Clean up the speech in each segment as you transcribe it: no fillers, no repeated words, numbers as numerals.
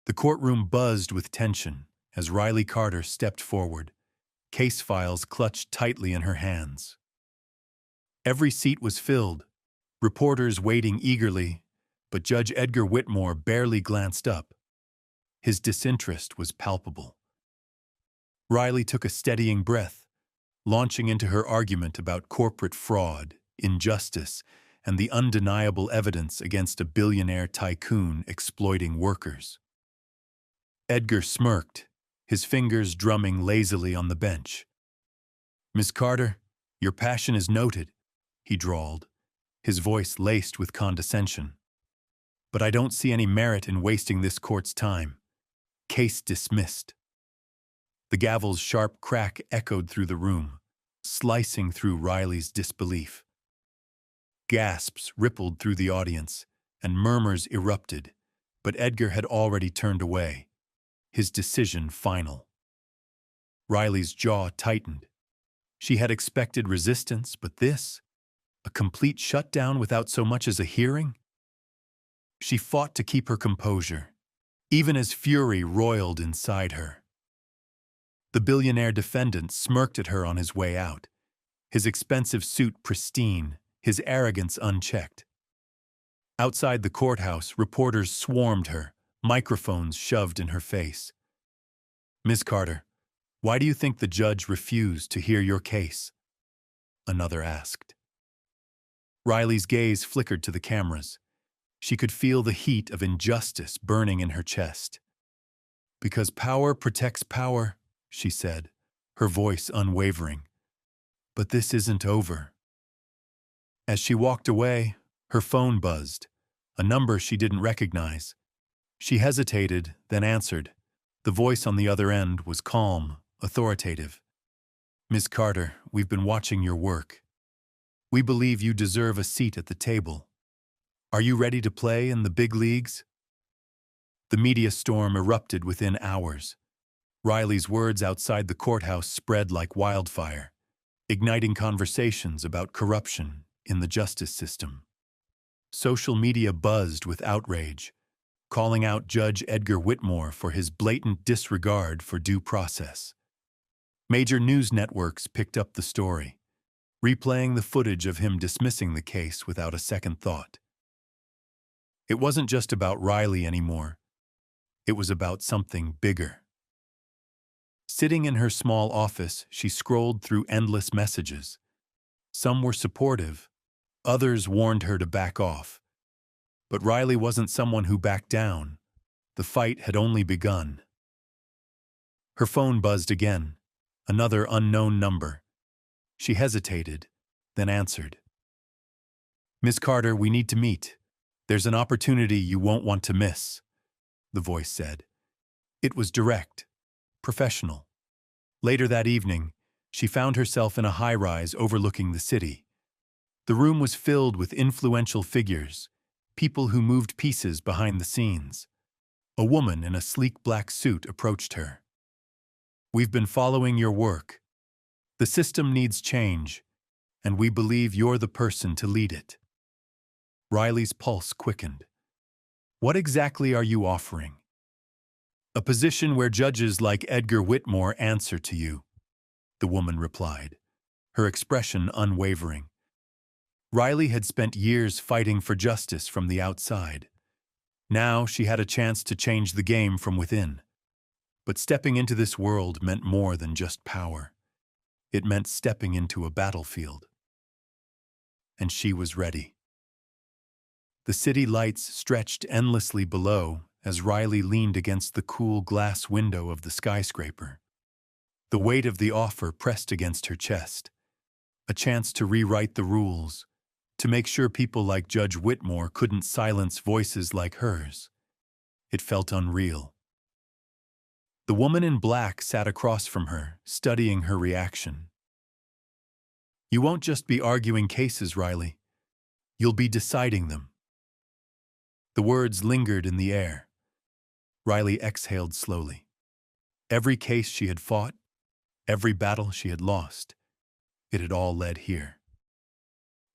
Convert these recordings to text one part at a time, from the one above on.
The courtroom buzzed with tension as Riley Carter stepped forward, case files clutched tightly in her hands. Every seat was filled, reporters waiting eagerly, but Judge Edgar Whitmore barely glanced up. His disinterest was palpable. Riley took a steadying breath, launching into her argument about corporate fraud, injustice, and the undeniable evidence against a billionaire tycoon exploiting workers. Edgar smirked, his fingers drumming lazily on the bench. "Miss Carter, your passion is noted," he drawled, his voice laced with condescension. "But I don't see any merit in wasting this court's time. Case dismissed." The gavel's sharp crack echoed through the room, slicing through Riley's disbelief. Gasps rippled through the audience, and murmurs erupted, but Edgar had already turned away, his decision final. Riley's jaw tightened. She had expected resistance, but this? A complete shutdown without so much as a hearing? She fought to keep her composure, even as fury roiled inside her. The billionaire defendant smirked at her on his way out, his expensive suit pristine, his arrogance unchecked. Outside the courthouse, reporters swarmed her, microphones shoved in her face. "Miss Carter, why do you think the judge refused to hear your case?" another asked. Riley's gaze flickered to the cameras. She could feel the heat of injustice burning in her chest. "Because power protects power," she said, her voice unwavering. "But this isn't over." As she walked away, her phone buzzed, a number she didn't recognize. She hesitated, then answered. The voice on the other end was calm, authoritative. "Miss Carter, we've been watching your work. We believe you deserve a seat at the table. Are you ready to play in the big leagues?" The media storm erupted within hours. Riley's words outside the courthouse spread like wildfire, igniting conversations about corruption in the justice system. Social media buzzed with outrage, calling out Judge Edgar Whitmore for his blatant disregard for due process. Major news networks picked up the story, replaying the footage of him dismissing the case without a second thought. It wasn't just about Riley anymore. It was about something bigger. Sitting in her small office, she scrolled through endless messages. Some were supportive, others warned her to back off. But Riley wasn't someone who backed down. The fight had only begun. Her phone buzzed again, another unknown number. She hesitated, then answered. "Miss Carter, we need to meet. There's an opportunity you won't want to miss," the voice said. It was direct, professional. Later that evening, she found herself in a high-rise overlooking the city. The room was filled with influential figures, people who moved pieces behind the scenes. A woman in a sleek black suit approached her. "We've been following your work. The system needs change, and we believe you're the person to lead it." Riley's pulse quickened. "What exactly are you offering?" "A position where judges like Edgar Whitmore answer to you," the woman replied, her expression unwavering. Riley had spent years fighting for justice from the outside. Now she had a chance to change the game from within. But stepping into this world meant more than just power. It meant stepping into a battlefield. And she was ready. The city lights stretched endlessly below as Riley leaned against the cool glass window of the skyscraper. The weight of the offer pressed against her chest. A chance to rewrite the rules, to make sure people like Judge Whitmore couldn't silence voices like hers. It felt unreal. The woman in black sat across from her, studying her reaction. "You won't just be arguing cases, Riley. You'll be deciding them." The words lingered in the air. Riley exhaled slowly. Every case she had fought, every battle she had lost, it had all led here.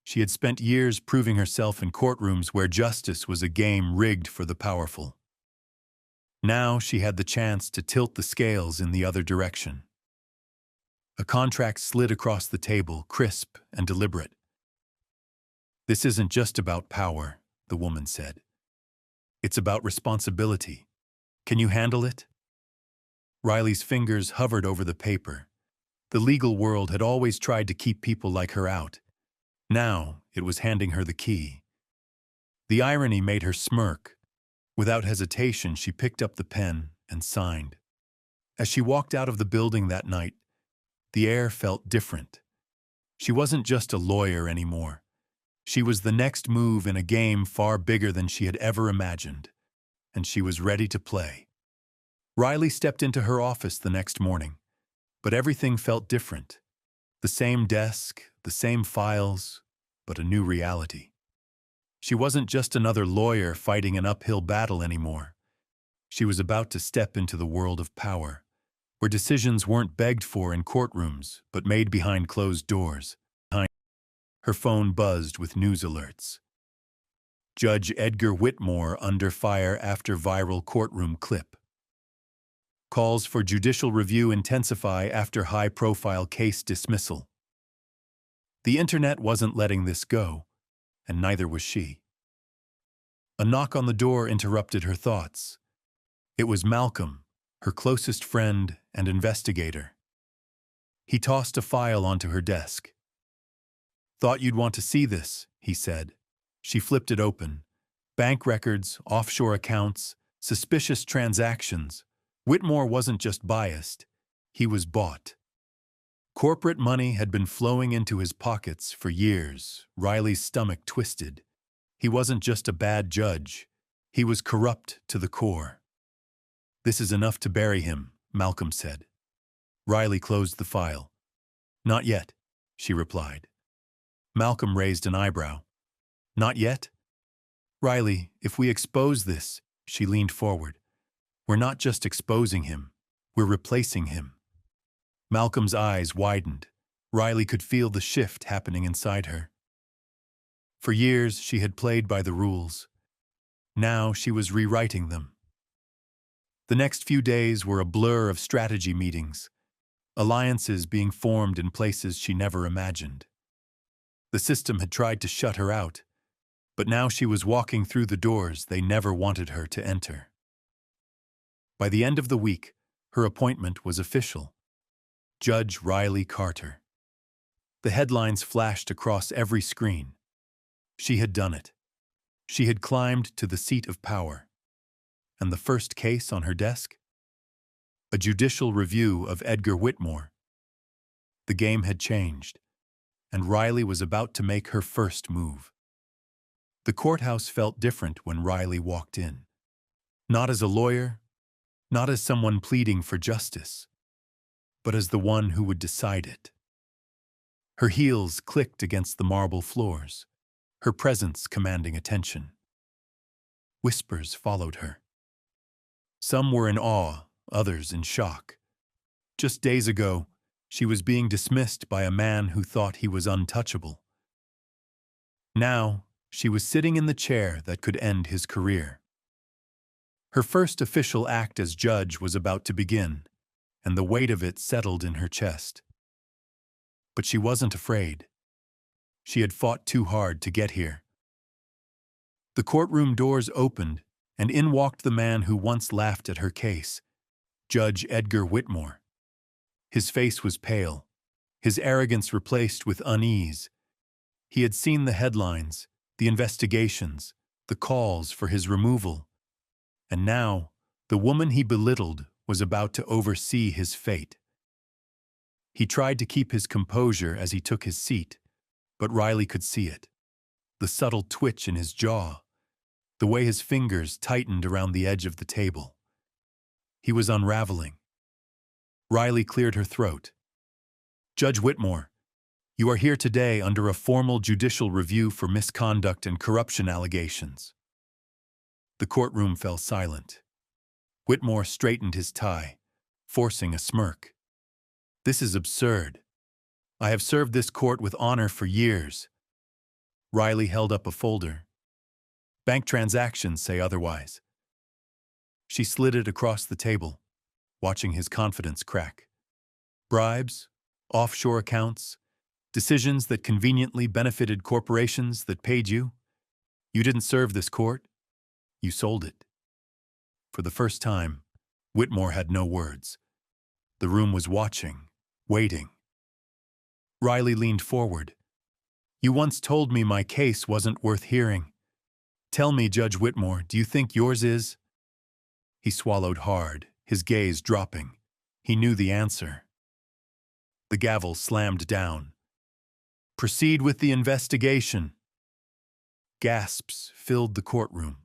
She had spent years proving herself in courtrooms where justice was a game rigged for the powerful. Now she had the chance to tilt the scales in the other direction. A contract slid across the table, crisp and deliberate. "This isn't just about power," the woman said. "It's about responsibility. Can you handle it?" Riley's fingers hovered over the paper. The legal world had always tried to keep people like her out. Now it was handing her the key. The irony made her smirk. Without hesitation, she picked up the pen and signed. As she walked out of the building that night, the air felt different. She wasn't just a lawyer anymore. She was the next move in a game far bigger than she had ever imagined, and she was ready to play. Riley stepped into her office the next morning, but everything felt different. The same desk, the same files, but a new reality. She wasn't just another lawyer fighting an uphill battle anymore. She was about to step into the world of power, where decisions weren't begged for in courtrooms, but made behind closed doors. Her phone buzzed with news alerts. Judge Edgar Whitmore under fire after viral courtroom clip. Calls for judicial review intensify after high-profile case dismissal. The internet wasn't letting this go, and neither was she. A knock on the door interrupted her thoughts. It was Malcolm, her closest friend and investigator. He tossed a file onto her desk. "Thought you'd want to see this," he said. She flipped it open. Bank records, offshore accounts, suspicious transactions. Whitmore wasn't just biased, he was bought. Corporate money had been flowing into his pockets for years. Riley's stomach twisted. He wasn't just a bad judge, he was corrupt to the core. "This is enough to bury him," Malcolm said. Riley closed the file. "Not yet," she replied. Malcolm raised an eyebrow. "Not yet?" "Riley, if we expose this," she leaned forward, "we're not just exposing him, we're replacing him." Malcolm's eyes widened. Riley could feel the shift happening inside her. For years, she had played by the rules. Now she was rewriting them. The next few days were a blur of strategy meetings, alliances being formed in places she never imagined. The system had tried to shut her out, but now she was walking through the doors they never wanted her to enter. By the end of the week, her appointment was official. Judge Riley Carter. The headlines flashed across every screen. She had done it. She had climbed to the seat of power. And the first case on her desk? A judicial review of Edgar Whitmore. The game had changed, and Riley was about to make her first move. The courthouse felt different when Riley walked in. Not as a lawyer, not as someone pleading for justice, but as the one who would decide it. Her heels clicked against the marble floors, her presence commanding attention. Whispers followed her. Some were in awe, others in shock. Just days ago, she was being dismissed by a man who thought he was untouchable. Now, she was sitting in the chair that could end his career. Her first official act as judge was about to begin, and the weight of it settled in her chest. But she wasn't afraid. She had fought too hard to get here. The courtroom doors opened, and in walked the man who once laughed at her case, Judge Edgar Whitmore. His face was pale, his arrogance replaced with unease. He had seen the headlines, the investigations, the calls for his removal. And now, the woman he belittled was about to oversee his fate. He tried to keep his composure as he took his seat, but Riley could see it. The subtle twitch in his jaw, the way his fingers tightened around the edge of the table. He was unraveling. Riley cleared her throat. "Judge Whitmore, you are here today under a formal judicial review for misconduct and corruption allegations." The courtroom fell silent. Whitmore straightened his tie, forcing a smirk. "This is absurd. I have served this court with honor for years." Riley held up a folder. "Bank transactions say otherwise." She slid it across the table, watching his confidence crack. Bribes, offshore accounts, decisions that conveniently benefited corporations that paid you. You didn't serve this court. You sold it. For the first time, Whitmore had no words. The room was watching, waiting. Riley leaned forward. You once told me my case wasn't worth hearing. Tell me, Judge Whitmore, do you think yours is? He swallowed hard, his gaze dropping. He knew the answer. The gavel slammed down. Proceed with the investigation. Gasps filled the courtroom.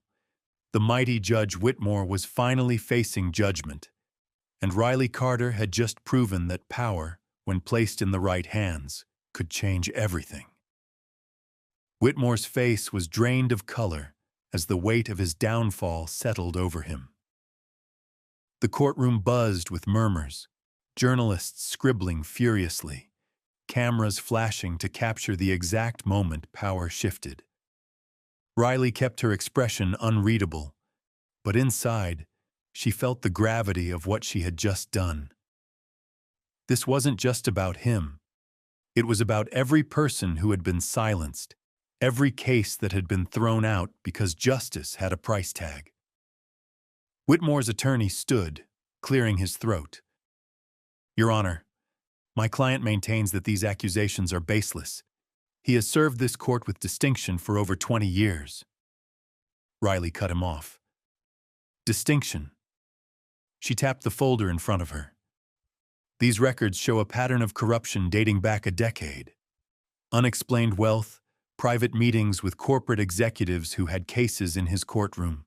The mighty Judge Whitmore was finally facing judgment, and Riley Carter had just proven that power, when placed in the right hands, could change everything. Whitmore's face was drained of color as the weight of his downfall settled over him. The courtroom buzzed with murmurs, journalists scribbling furiously, cameras flashing to capture the exact moment power shifted. Riley kept her expression unreadable, but inside, she felt the gravity of what she had just done. This wasn't just about him. It was about every person who had been silenced, every case that had been thrown out because justice had a price tag. Whitmore's attorney stood, clearing his throat. Your Honor, my client maintains that these accusations are baseless. He has served this court with distinction for over 20 years. Riley cut him off. Distinction. She tapped the folder in front of her. These records show a pattern of corruption dating back a decade. Unexplained wealth, private meetings with corporate executives who had cases in his courtroom.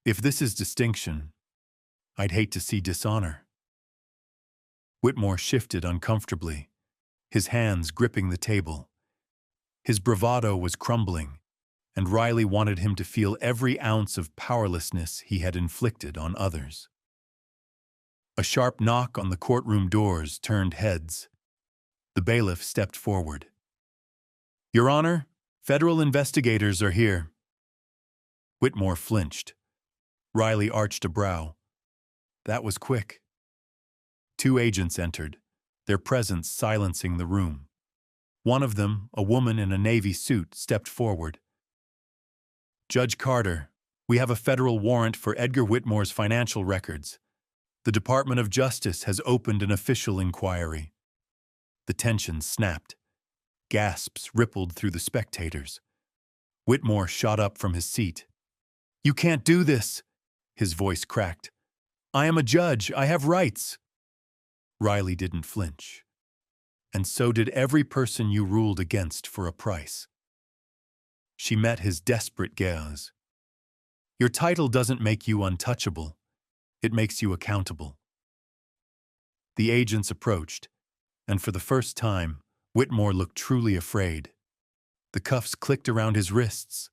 If this is distinction, I'd hate to see dishonor. Whitmore shifted uncomfortably, his hands gripping the table. His bravado was crumbling, and Riley wanted him to feel every ounce of powerlessness he had inflicted on others. A sharp knock on the courtroom doors turned heads. The bailiff stepped forward. Your Honor, federal investigators are here. Whitmore flinched. Riley arched a brow. That was quick. 2 agents entered, their presence silencing the room. One of them, a woman in a navy suit, stepped forward. Judge Carter, we have a federal warrant for Edgar Whitmore's financial records. The Department of Justice has opened an official inquiry. The tension snapped. Gasps rippled through the spectators. Whitmore shot up from his seat. You can't do this, his voice cracked. I am a judge. I have rights. Riley didn't flinch. And so did every person you ruled against for a price. She met his desperate gaze. Your title doesn't make you untouchable. It makes you accountable. The agents approached, and for the first time, Whitmore looked truly afraid. The cuffs clicked around his wrists,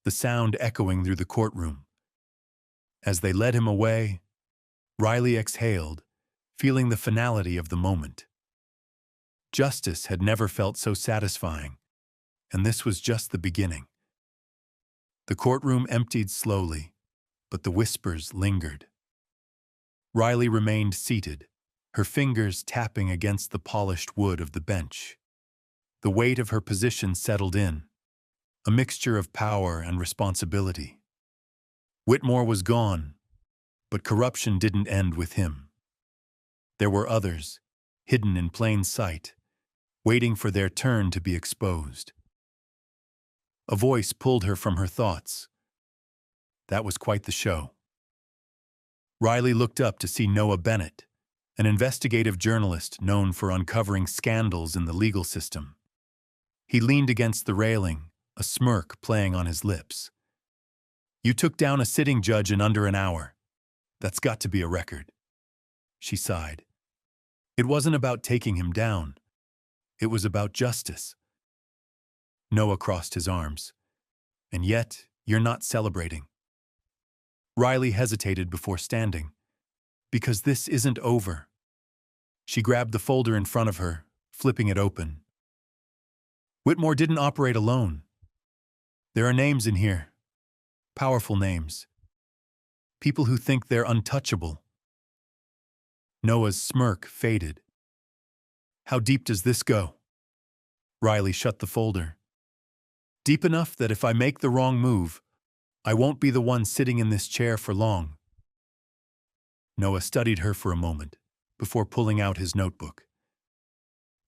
the sound echoing through the courtroom. As they led him away, Riley exhaled, feeling the finality of the moment. Justice had never felt so satisfying, and this was just the beginning. The courtroom emptied slowly, but the whispers lingered. Riley remained seated, her fingers tapping against the polished wood of the bench. The weight of her position settled in, a mixture of power and responsibility. Whitmore was gone, but corruption didn't end with him. There were others, hidden in plain sight, waiting for their turn to be exposed. A voice pulled her from her thoughts. That was quite the show. Riley looked up to see Noah Bennett, an investigative journalist known for uncovering scandals in the legal system. He leaned against the railing, a smirk playing on his lips. You took down a sitting judge in under an hour. That's got to be a record. She sighed. It wasn't about taking him down. It was about justice. Noah crossed his arms. And yet, you're not celebrating. Riley hesitated before standing. Because this isn't over. She grabbed the folder in front of her, flipping it open. Whitmore didn't operate alone. There are names in here. Powerful names. People who think they're untouchable. Noah's smirk faded. How deep does this go? Riley shut the folder. Deep enough that if I make the wrong move, I won't be the one sitting in this chair for long. Noah studied her for a moment before pulling out his notebook.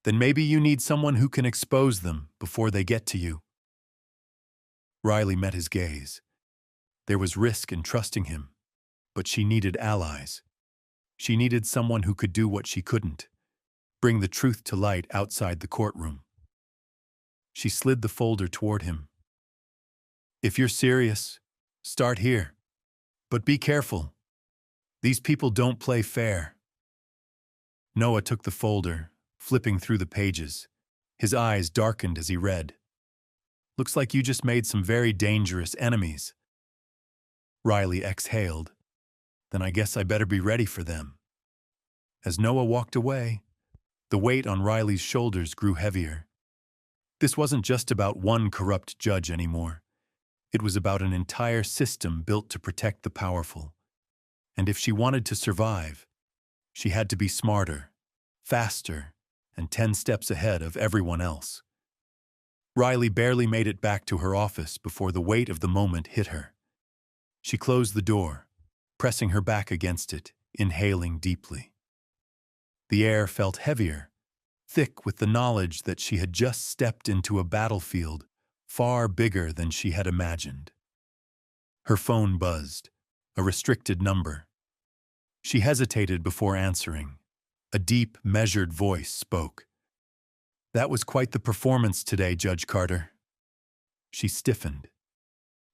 Then maybe you need someone who can expose them before they get to you. Riley met his gaze. There was risk in trusting him, but she needed allies. She needed someone who could do what she couldn't, bring the truth to light outside the courtroom. She slid the folder toward him. If you're serious, start here. But be careful. These people don't play fair. Noah took the folder, flipping through the pages. His eyes darkened as he read. Looks like you just made some very dangerous enemies. Riley exhaled. Then I guess I better be ready for them. As Noah walked away, the weight on Riley's shoulders grew heavier. This wasn't just about one corrupt judge anymore. It was about an entire system built to protect the powerful. And if she wanted to survive, she had to be smarter, faster, and 10 steps ahead of everyone else. Riley barely made it back to her office before the weight of the moment hit her. She closed the door, pressing her back against it, inhaling deeply. The air felt heavier, thick with the knowledge that she had just stepped into a battlefield far bigger than she had imagined. Her phone buzzed, a restricted number. She hesitated before answering. A deep, measured voice spoke. That was quite the performance today, Judge Carter. She stiffened.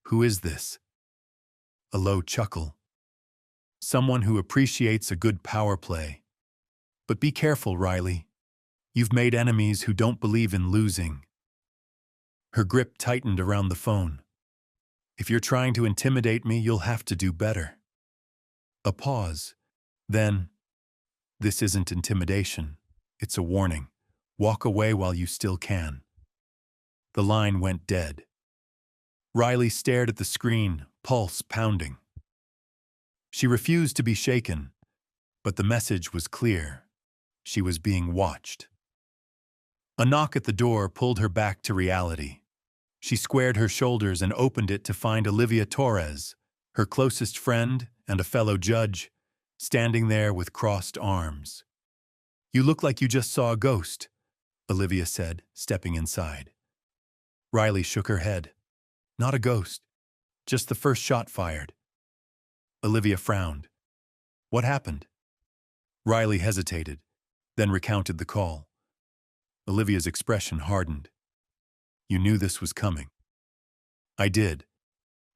Who is this? A low chuckle. Someone who appreciates a good power play. But be careful, Riley. You've made enemies who don't believe in losing. Her grip tightened around the phone. If you're trying to intimidate me, you'll have to do better. A pause. Then, this isn't intimidation. It's a warning. Walk away while you still can. The line went dead. Riley stared at the screen, pulse pounding. She refused to be shaken, but the message was clear. She was being watched. A knock at the door pulled her back to reality. She squared her shoulders and opened it to find Olivia Torres, her closest friend and a fellow judge, standing there with crossed arms. You look like you just saw a ghost, Olivia said, stepping inside. Riley shook her head. Not a ghost, just the first shot fired. Olivia frowned. What happened? Riley hesitated, then recounted the call. Olivia's expression hardened. You knew this was coming. I did,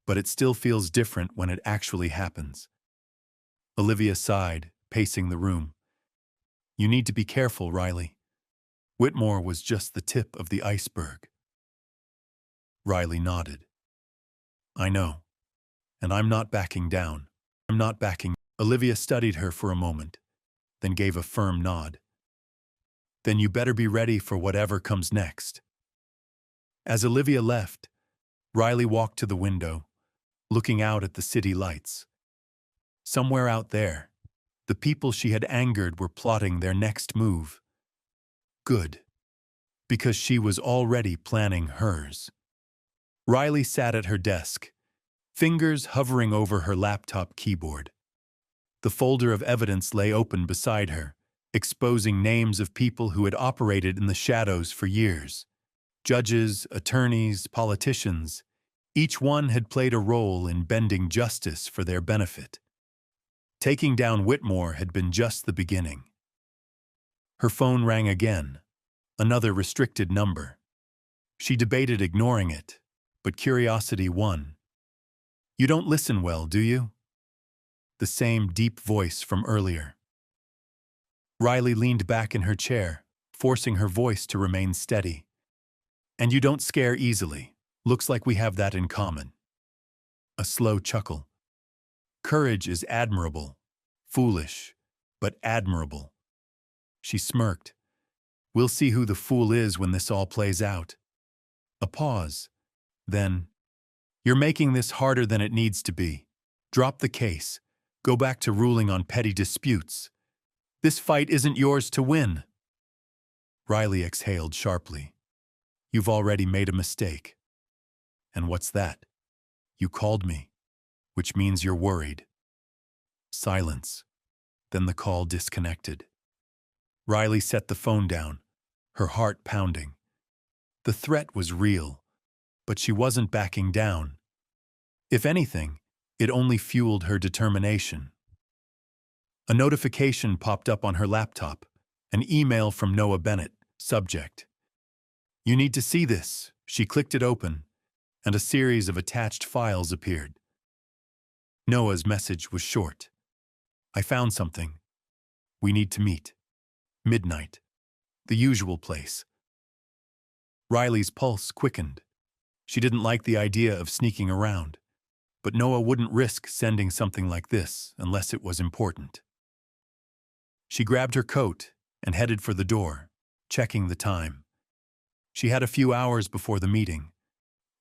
but it still feels different when it actually happens. Olivia sighed, pacing the room. You need to be careful, Riley. Whitmore was just the tip of the iceberg. Riley nodded. I know, and I'm not backing down. I'm not backing. Olivia studied her for a moment, then gave a firm nod. Then you better be ready for whatever comes next. As Olivia left, Riley walked to the window, looking out at the city lights. Somewhere out there, the people she had angered were plotting their next move. Good, because she was already planning hers. Riley sat at her desk, fingers hovering over her laptop keyboard. The folder of evidence lay open beside her, exposing names of people who had operated in the shadows for years. Judges, attorneys, politicians, each one had played a role in bending justice for their benefit. Taking down Whitmore had been just the beginning. Her phone rang again, another restricted number. She debated ignoring it, but curiosity won. You don't listen well, do you? The same deep voice from earlier. Riley leaned back in her chair, forcing her voice to remain steady. And you don't scare easily. Looks like we have that in common. A slow chuckle. Courage is admirable. Foolish, but admirable. She smirked. We'll see who the fool is when this all plays out. A pause. Then, you're making this harder than it needs to be. Drop the case. Go back to ruling on petty disputes. This fight isn't yours to win. Riley exhaled sharply. You've already made a mistake. And what's that? You called me, which means you're worried. Silence. Then the call disconnected. Riley set the phone down, her heart pounding. The threat was real, but she wasn't backing down. If anything, it only fueled her determination. A notification popped up on her laptop, an email from Noah Bennett, subject. You need to see this. She clicked it open, and a series of attached files appeared. Noah's message was short. I found something. We need to meet. Midnight. The usual place. Riley's pulse quickened. She didn't like the idea of sneaking around, but Noah wouldn't risk sending something like this unless it was important. She grabbed her coat and headed for the door, checking the time. She had a few hours before the meeting,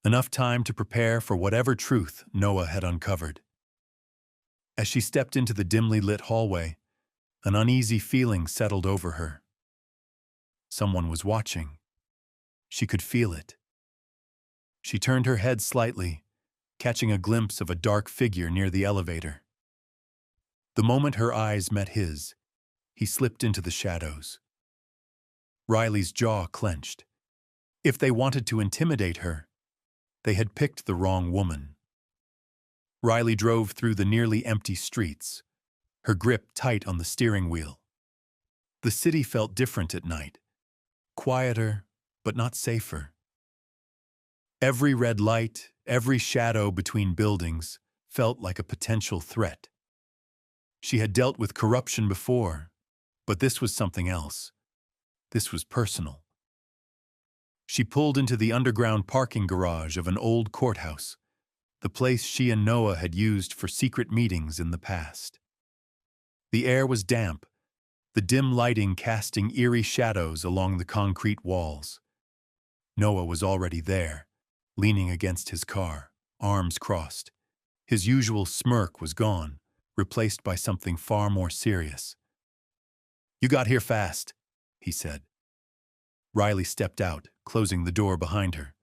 enough time to prepare for whatever truth Noah had uncovered. As she stepped into the dimly lit hallway, an uneasy feeling settled over her. Someone was watching. She could feel it. She turned her head slightly, catching a glimpse of a dark figure near the elevator. The moment her eyes met his, he slipped into the shadows. Riley's jaw clenched. If they wanted to intimidate her, they had picked the wrong woman. Riley drove through the nearly empty streets, her grip tight on the steering wheel. The city felt different at night, quieter, but not safer. Every red light, every shadow between buildings felt like a potential threat. She had dealt with corruption before, but this was something else. This was personal. She pulled into the underground parking garage of an old courthouse, the place she and Noah had used for secret meetings in the past. The air was damp, the dim lighting casting eerie shadows along the concrete walls. Noah was already there, leaning against his car, arms crossed. His usual smirk was gone, replaced by something far more serious. You got here fast, he said. Riley stepped out, closing the door behind her.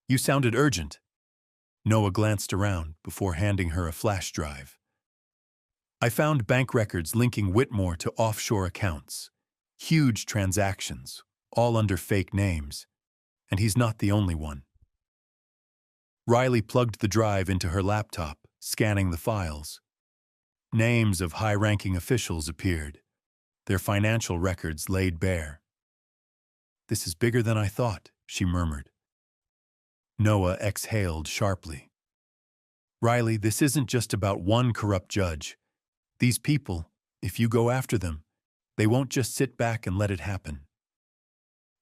You sounded urgent. Noah glanced around before handing her a flash drive. I found bank records linking Whitmore to offshore accounts. Huge transactions, all under fake names. And he's not the only one. Riley plugged the drive into her laptop, scanning the files. Names of high-ranking officials appeared, their financial records laid bare. This is bigger than I thought, she murmured. Noah exhaled sharply. Riley, this isn't just about one corrupt judge. These people, if you go after them, they won't just sit back and let it happen.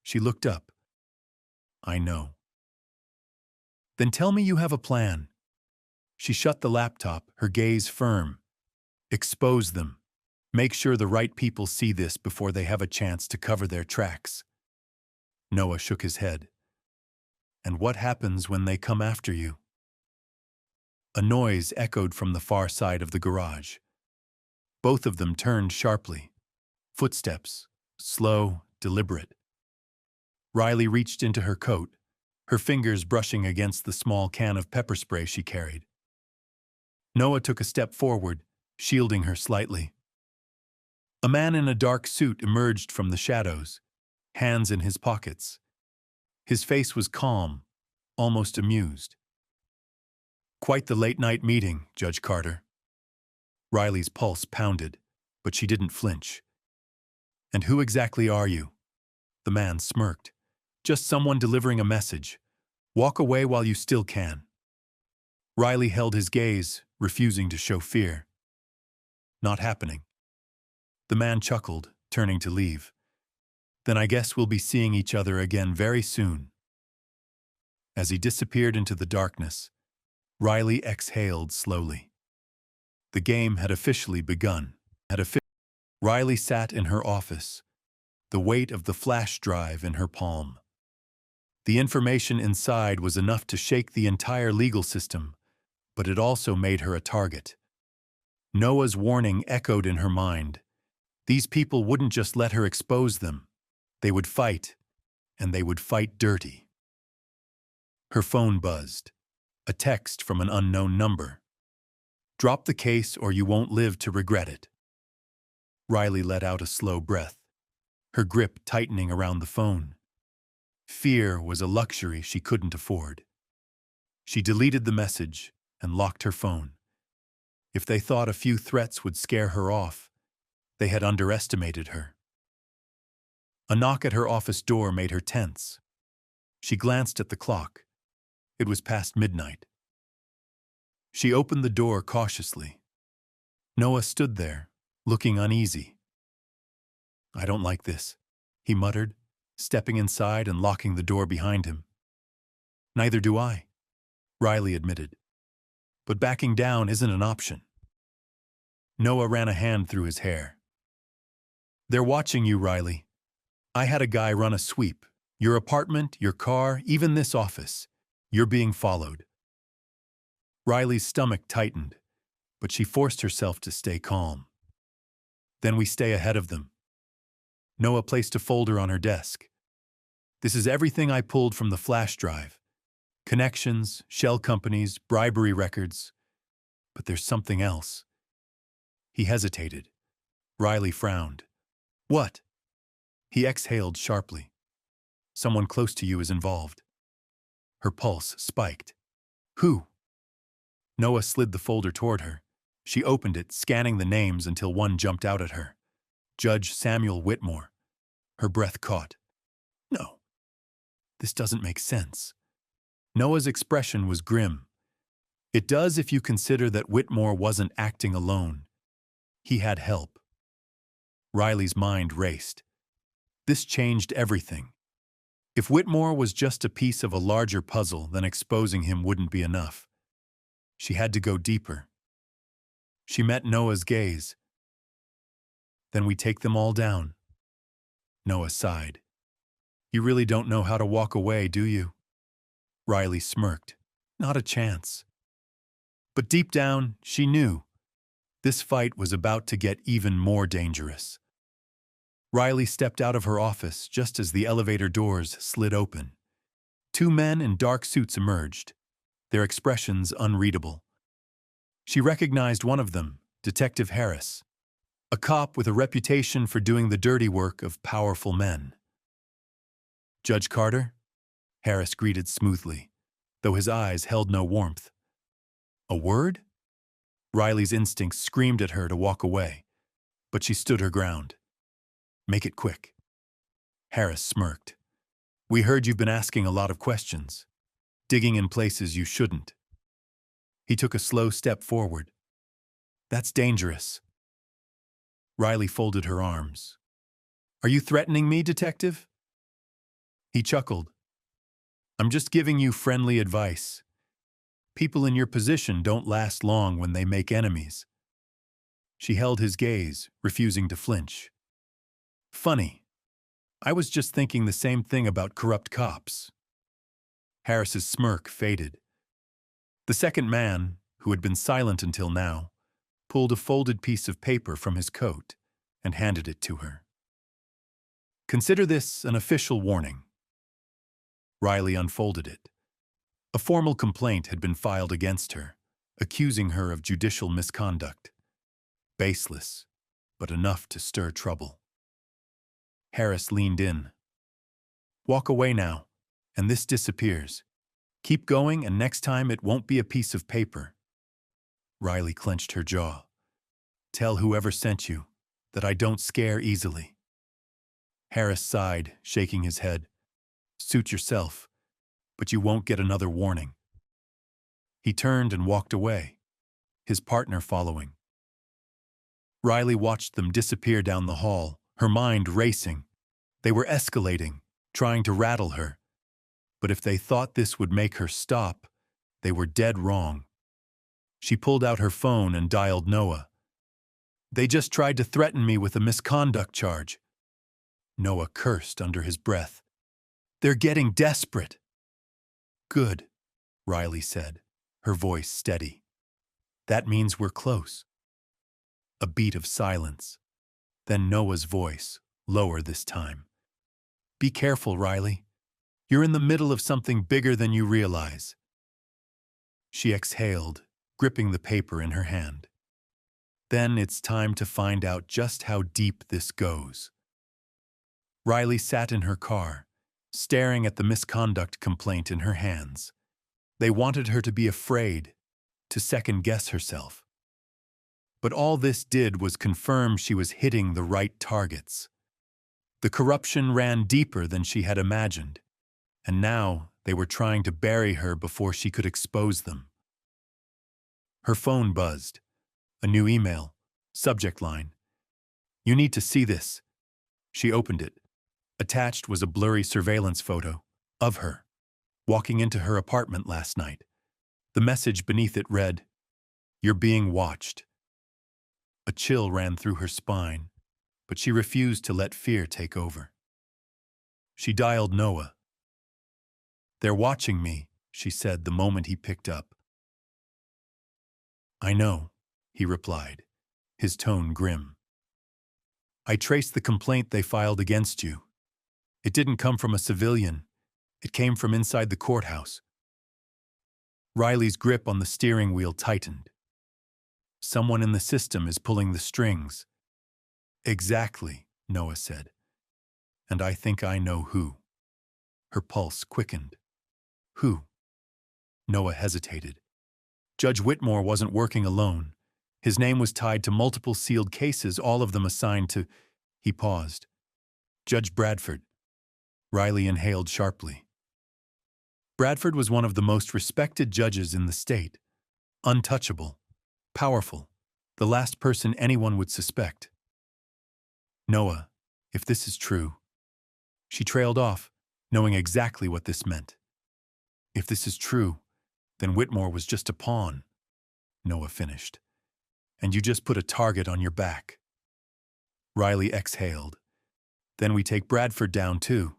She looked up. I know. Then tell me you have a plan. She shut the laptop, her gaze firm. Expose them. Make sure the right people see this before they have a chance to cover their tracks. Noah shook his head. And what happens when they come after you? A noise echoed from the far side of the garage. Both of them turned sharply. Footsteps, slow, deliberate. Riley reached into her coat, her fingers brushing against the small can of pepper spray she carried. Noah took a step forward, shielding her slightly. A man in a dark suit emerged from the shadows, hands in his pockets. His face was calm, almost amused. Quite the late-night meeting, Judge Carter. Riley's pulse pounded, but she didn't flinch. And who exactly are you? The man smirked. Just someone delivering a message. Walk away while you still can. Riley held his gaze, refusing to show fear. Not happening. The man chuckled, turning to leave. Then I guess we'll be seeing each other again very soon. As he disappeared into the darkness, Riley exhaled slowly. The game had officially begun. Riley sat in her office, the weight of the flash drive in her palm. The information inside was enough to shake the entire legal system, but it also made her a target. Noah's warning echoed in her mind. These people wouldn't just let her expose them. They would fight, and they would fight dirty. Her phone buzzed. A text from an unknown number. "Drop the case or you won't live to regret it." Riley let out a slow breath, her grip tightening around the phone. Fear was a luxury she couldn't afford. She deleted the message and locked her phone. If they thought a few threats would scare her off, they had underestimated her. A knock at her office door made her tense. She glanced at the clock. It was past midnight. She opened the door cautiously. Noah stood there, looking uneasy. "I don't like this," he muttered, stepping inside and locking the door behind him. "Neither do I," Riley admitted. "But backing down isn't an option." Noah ran a hand through his hair. "They're watching you, Riley. I had a guy run a sweep. Your apartment, your car, even this office. You're being followed." Riley's stomach tightened, but she forced herself to stay calm. "Then we stay ahead of them." Noah placed a folder on her desk. "This is everything I pulled from the flash drive. Connections, shell companies, bribery records. But there's something else." He hesitated. Riley frowned. "What?" He exhaled sharply. "Someone close to you is involved." Her pulse spiked. "Who?" Noah slid the folder toward her. She opened it, scanning the names until one jumped out at her. Judge Samuel Whitmore. Her breath caught. "No. This doesn't make sense." Noah's expression was grim. "It does if you consider that Whitmore wasn't acting alone. He had help." Riley's mind raced. This changed everything. If Whitmore was just a piece of a larger puzzle, then exposing him wouldn't be enough. She had to go deeper. She met Noah's gaze. "Then we take them all down." Noah sighed. "You really don't know how to walk away, do you?" Riley smirked. "Not a chance." But deep down, she knew. This fight was about to get even more dangerous. Riley stepped out of her office just as the elevator doors slid open. Two men in dark suits emerged, their expressions unreadable. She recognized one of them, Detective Harris, a cop with a reputation for doing the dirty work of powerful men. "Judge Carter?" Harris greeted smoothly, though his eyes held no warmth. "A word?" Riley's instincts screamed at her to walk away, but she stood her ground. "Make it quick." Harris smirked. "We heard you've been asking a lot of questions, digging in places you shouldn't." He took a slow step forward. "That's dangerous." Riley folded her arms. "Are you threatening me, Detective?" He chuckled. "I'm just giving you friendly advice. People in your position don't last long when they make enemies." She held his gaze, refusing to flinch. "Funny. I was just thinking the same thing about corrupt cops." Harris's smirk faded. The second man, who had been silent until now, pulled a folded piece of paper from his coat and handed it to her. "Consider this an official warning." Riley unfolded it. A formal complaint had been filed against her, accusing her of judicial misconduct. Baseless, but enough to stir trouble. Harris leaned in. "Walk away now, and this disappears. Keep going, and next time it won't be a piece of paper." Riley clenched her jaw. "Tell whoever sent you that I don't scare easily." Harris sighed, shaking his head. "Suit yourself, but you won't get another warning." He turned and walked away, his partner following. Riley watched them disappear down the hall, her mind racing. They were escalating, trying to rattle her. But if they thought this would make her stop, they were dead wrong. She pulled out her phone and dialed Noah. "They just tried to threaten me with a misconduct charge." Noah cursed under his breath. "They're getting desperate." "Good," Riley said, her voice steady. That means we're close. A beat of silence. Then Noah's voice, lower this time. Be careful, Riley. You're in the middle of something bigger than you realize. She exhaled, gripping the paper in her hand. Then it's time to find out just how deep this goes. Riley sat in her car, staring at the misconduct complaint in her hands. They wanted her to be afraid, to second-guess herself. But all this did was confirm she was hitting the right targets. The corruption ran deeper than she had imagined, and now they were trying to bury her before she could expose them. Her phone buzzed. A new email. Subject line. You need to see this. She opened it. Attached was a blurry surveillance photo of her, walking into her apartment last night. The message beneath it read, "You're being watched." A chill ran through her spine, but she refused to let fear take over. She dialed Noah. "They're watching me," she said the moment he picked up. "I know," he replied, his tone grim. "I traced the complaint they filed against you. It didn't come from a civilian. It came from inside the courthouse." Riley's grip on the steering wheel tightened. "Someone in the system is pulling the strings." "Exactly," Noah said. "And I think I know who." Her pulse quickened. "Who?" Noah hesitated. Judge Whitmore wasn't working alone. His name was tied to multiple sealed cases, all of them assigned to... He paused. "Judge Bradford." Riley inhaled sharply. Bradford was one of the most respected judges in the state. Untouchable. Powerful. The last person anyone would suspect. "Noah, if this is true..." She trailed off, knowing exactly what this meant. "If this is true, then Whitmore was just a pawn," Noah finished. "And you just put a target on your back." Riley exhaled. "Then we take Bradford down too."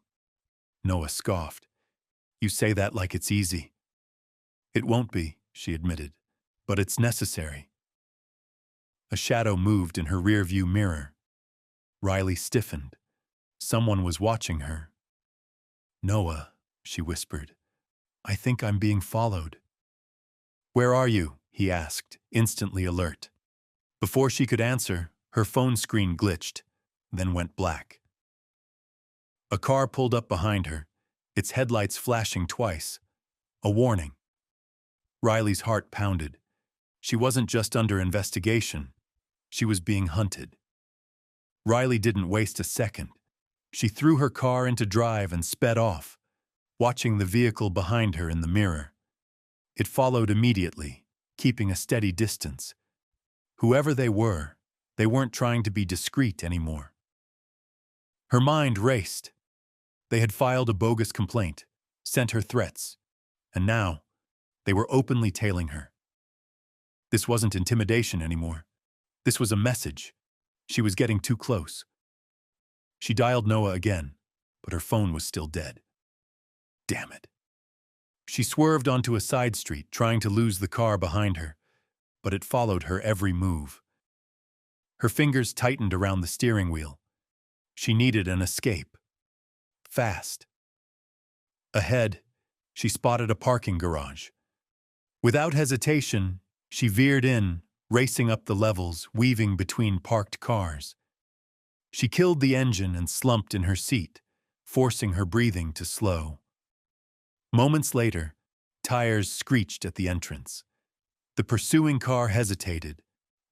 Noah scoffed. "You say that like it's easy." "It won't be," she admitted, "but it's necessary." A shadow moved in her rearview mirror. Riley stiffened. Someone was watching her. "Noah," she whispered, "I think I'm being followed." "Where are you?" he asked, instantly alert. Before she could answer, her phone screen glitched, then went black. A car pulled up behind her, its headlights flashing twice. A warning. Riley's heart pounded. She wasn't just under investigation. She was being hunted. Riley didn't waste a second. She threw her car into drive and sped off, watching the vehicle behind her in the mirror. It followed immediately, keeping a steady distance. Whoever they weren't trying to be discreet anymore. Her mind raced. They had filed a bogus complaint, sent her threats, and now they were openly tailing her. This wasn't intimidation anymore. This was a message. She was getting too close. She dialed Noah again, but her phone was still dead. Damn it. She swerved onto a side street, trying to lose the car behind her, but it followed her every move. Her fingers tightened around the steering wheel. She needed an escape. Fast. Ahead, she spotted a parking garage. Without hesitation, she veered in, racing up the levels, weaving between parked cars. She killed the engine and slumped in her seat, forcing her breathing to slow. Moments later, tires screeched at the entrance. The pursuing car hesitated,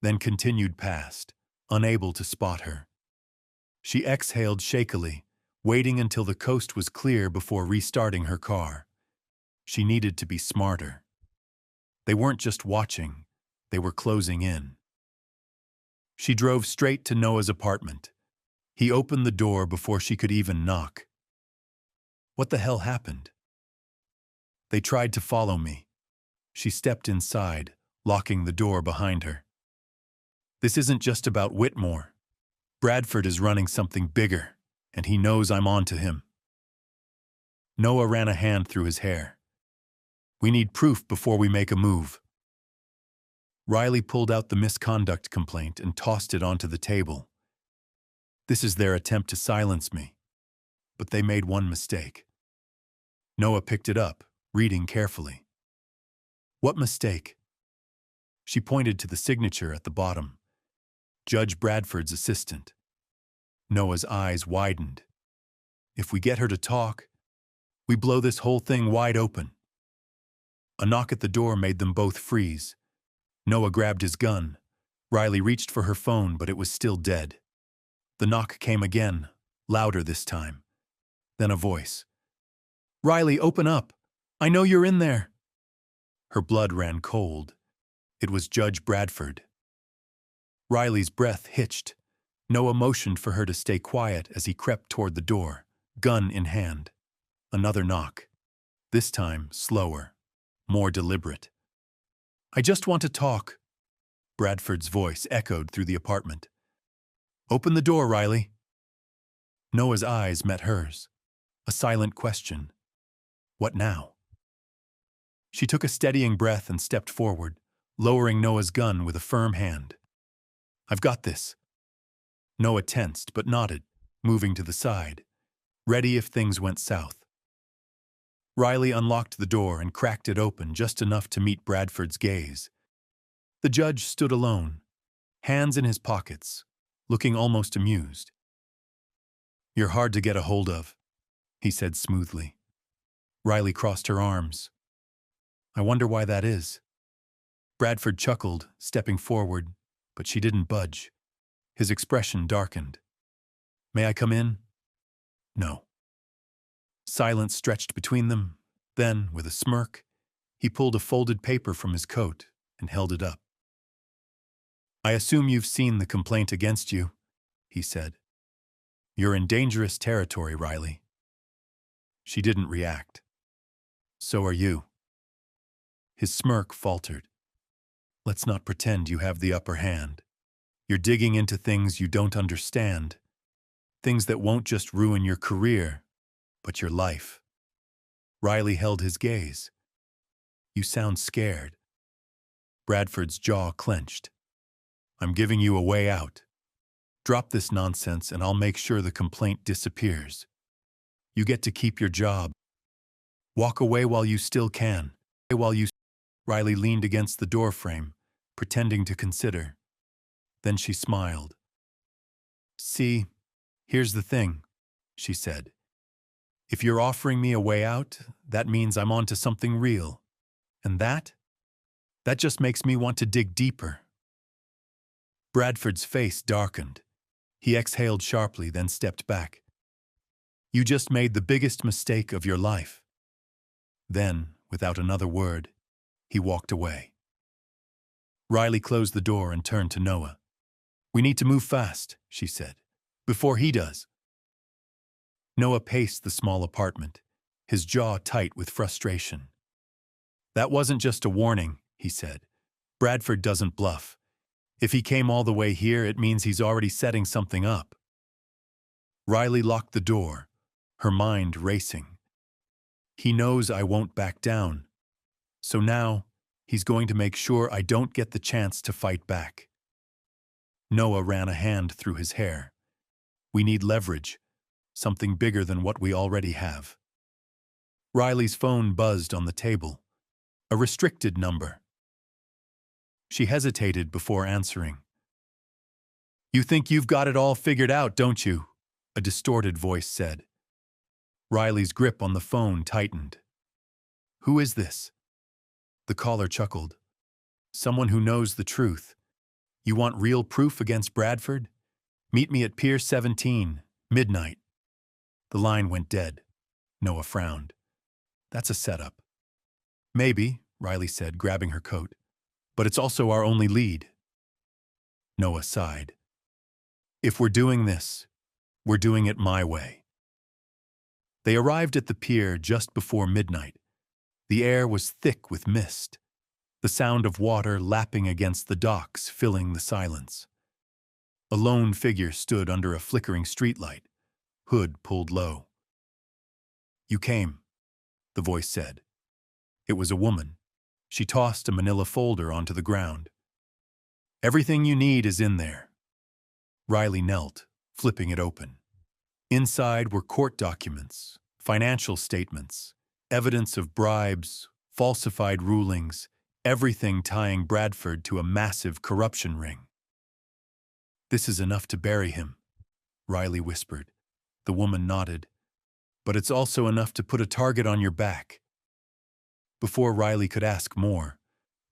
then continued past, unable to spot her. She exhaled shakily, waiting until the coast was clear before restarting her car. She needed to be smarter. They weren't just watching, they were closing in. She drove straight to Noah's apartment. He opened the door before she could even knock. What the hell happened? They tried to follow me. She stepped inside, locking the door behind her. This isn't just about Whitmore. Bradford is running something bigger, and he knows I'm on to him. Noah ran a hand through his hair. We need proof before we make a move. Riley pulled out the misconduct complaint and tossed it onto the table. This is their attempt to silence me. But they made one mistake. Noah picked it up, reading carefully. What mistake? She pointed to the signature at the bottom. Judge Bradford's assistant. Noah's eyes widened. If we get her to talk, we blow this whole thing wide open. A knock at the door made them both freeze. Noah grabbed his gun. Riley reached for her phone, but it was still dead. The knock came again, louder this time. Then a voice. Riley, open up. I know you're in there. Her blood ran cold. It was Judge Bradford. Riley's breath hitched. Noah motioned for her to stay quiet as he crept toward the door, gun in hand. Another knock. This time, slower, more deliberate. I just want to talk. Bradford's voice echoed through the apartment. Open the door, Riley. Noah's eyes met hers. A silent question. What now? She took a steadying breath and stepped forward, lowering Noah's gun with a firm hand. I've got this. Noah tensed but nodded, moving to the side, ready if things went south. Riley unlocked the door and cracked it open just enough to meet Bradford's gaze. The judge stood alone, hands in his pockets, looking almost amused. You're hard to get a hold of, he said smoothly. Riley crossed her arms. I wonder why that is. Bradford chuckled, stepping forward, but she didn't budge. His expression darkened. May I come in? No. Silence stretched between them. Then, with a smirk, he pulled a folded paper from his coat and held it up. I assume you've seen the complaint against you, he said. You're in dangerous territory, Riley. She didn't react. So are you. His smirk faltered. Let's not pretend you have the upper hand. You're digging into things you don't understand. Things that won't just ruin your career, but your life. Riley held his gaze. You sound scared. Bradford's jaw clenched. I'm giving you a way out. Drop this nonsense and I'll make sure the complaint disappears. You get to keep your job. Walk away while you still can. Riley leaned against the doorframe, pretending to consider. Then she smiled. See, here's the thing, she said. If you're offering me a way out, that means I'm onto something real. And that just makes me want to dig deeper. Bradford's face darkened. He exhaled sharply, then stepped back. You just made the biggest mistake of your life. Then, without another word, he walked away. Riley closed the door and turned to Noah. We need to move fast, she said, before he does. Noah paced the small apartment, his jaw tight with frustration. That wasn't just a warning, he said. Bradford doesn't bluff. If he came all the way here, it means he's already setting something up. Riley locked the door, her mind racing. He knows I won't back down. So now, he's going to make sure I don't get the chance to fight back. Noah ran a hand through his hair. We need leverage, something bigger than what we already have. Riley's phone buzzed on the table. A restricted number. She hesitated before answering. You think you've got it all figured out, don't you? A distorted voice said. Riley's grip on the phone tightened. Who is this? The caller chuckled. Someone who knows the truth. You want real proof against Bradford? Meet me at Pier 17, midnight. The line went dead. Noah frowned. That's a setup. Maybe, Riley said, grabbing her coat. But it's also our only lead. Noah sighed. If we're doing this, we're doing it my way. They arrived at the pier just before midnight. The air was thick with mist, the sound of water lapping against the docks filling the silence. A lone figure stood under a flickering streetlight, hood pulled low. You came, the voice said. It was a woman. She tossed a manila folder onto the ground. Everything you need is in there. Riley knelt, flipping it open. Inside were court documents, financial statements, evidence of bribes, falsified rulings, everything tying Bradford to a massive corruption ring. "This is enough to bury him," Riley whispered. The woman nodded. "But it's also enough to put a target on your back." Before Riley could ask more,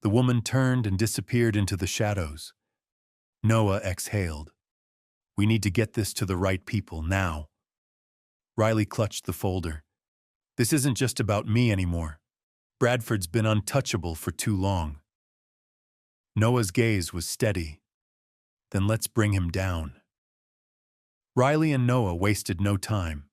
the woman turned and disappeared into the shadows. Noah exhaled. "We need to get this to the right people now." Riley clutched the folder. "This isn't just about me anymore. Bradford's been untouchable for too long." Noah's gaze was steady. "Then let's bring him down." Riley and Noah wasted no time.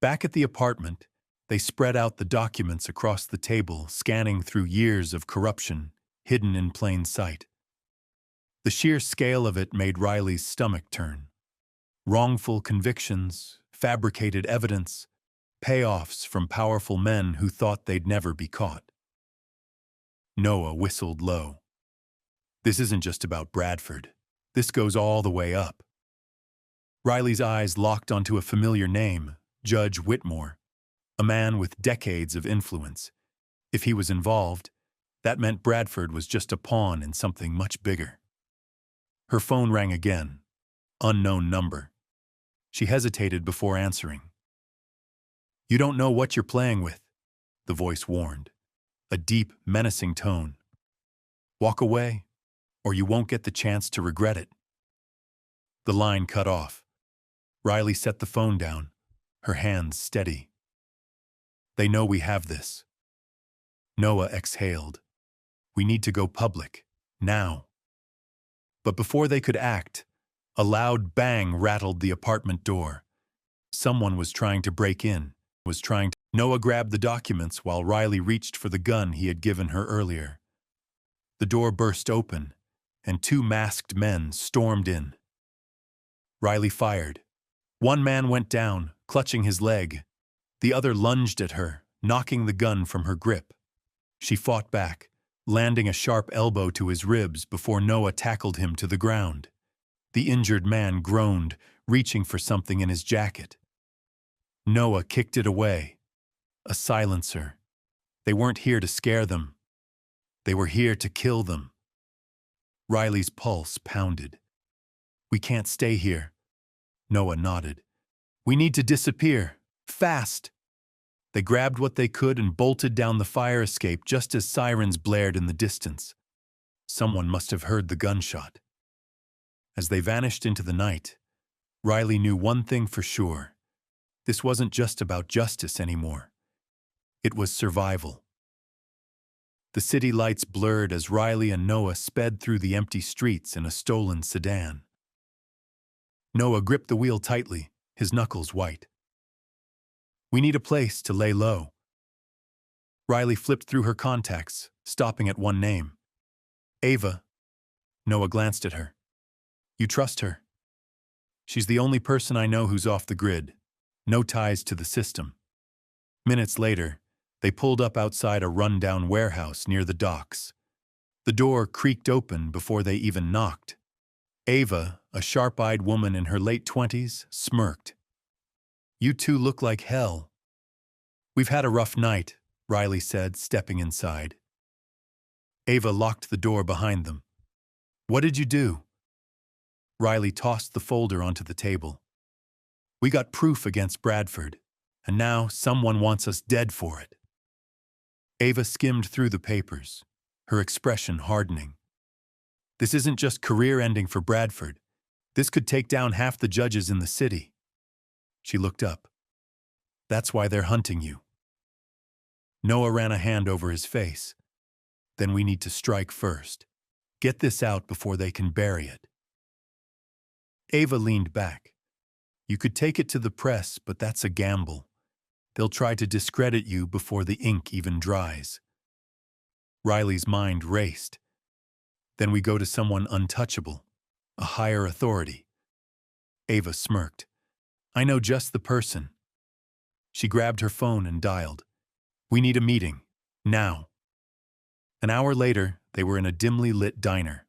Back at the apartment, they spread out the documents across the table, scanning through years of corruption, hidden in plain sight. The sheer scale of it made Riley's stomach turn. Wrongful convictions, fabricated evidence, payoffs from powerful men who thought they'd never be caught. Noah whistled low. "This isn't just about Bradford. This goes all the way up." Riley's eyes locked onto a familiar name, Judge Whitmore, a man with decades of influence. If he was involved, that meant Bradford was just a pawn in something much bigger. Her phone rang again. Unknown number. She hesitated before answering. "You don't know what you're playing with," the voice warned, a deep, menacing tone. "Walk away, or you won't get the chance to regret it." The line cut off. Riley set the phone down, her hands steady. "They know we have this." Noah exhaled. "We need to go public, now." But before they could act, a loud bang rattled the apartment door. Someone was trying to break in, Noah grabbed the documents while Riley reached for the gun he had given her earlier. The door burst open, and two masked men stormed in. Riley fired. One man went down, clutching his leg. The other lunged at her, knocking the gun from her grip. She fought back, landing a sharp elbow to his ribs before Noah tackled him to the ground. The injured man groaned, reaching for something in his jacket. Noah kicked it away. A silencer. They weren't here to scare them. They were here to kill them. Riley's pulse pounded. "We can't stay here." Noah nodded. "We need to disappear. Fast." They grabbed what they could and bolted down the fire escape just as sirens blared in the distance. Someone must have heard the gunshot. As they vanished into the night, Riley knew one thing for sure. This wasn't just about justice anymore. It was survival. The city lights blurred as Riley and Noah sped through the empty streets in a stolen sedan. Noah gripped the wheel tightly, his knuckles white. "We need a place to lay low." Riley flipped through her contacts, stopping at one name. "Ava." Noah glanced at her. "You trust her?" "She's the only person I know who's off the grid. No ties to the system." Minutes later, they pulled up outside a run-down warehouse near the docks. The door creaked open before they even knocked. Ava, a sharp-eyed woman in her late 20s, smirked. "You two look like hell." "We've had a rough night," Riley said, stepping inside. Ava locked the door behind them. "What did you do?" Riley tossed the folder onto the table. "We got proof against Bradford, and now someone wants us dead for it." Ava skimmed through the papers, her expression hardening. "This isn't just career-ending for Bradford. This could take down half the judges in the city." She looked up. "That's why they're hunting you." Noah ran a hand over his face. "Then we need to strike first. Get this out before they can bury it." Ava leaned back. "You could take it to the press, but that's a gamble. They'll try to discredit you before the ink even dries." Riley's mind raced. "Then we go to someone untouchable, a higher authority." Ava smirked. "I know just the person." She grabbed her phone and dialed. "We need a meeting. Now." An hour later, they were in a dimly lit diner.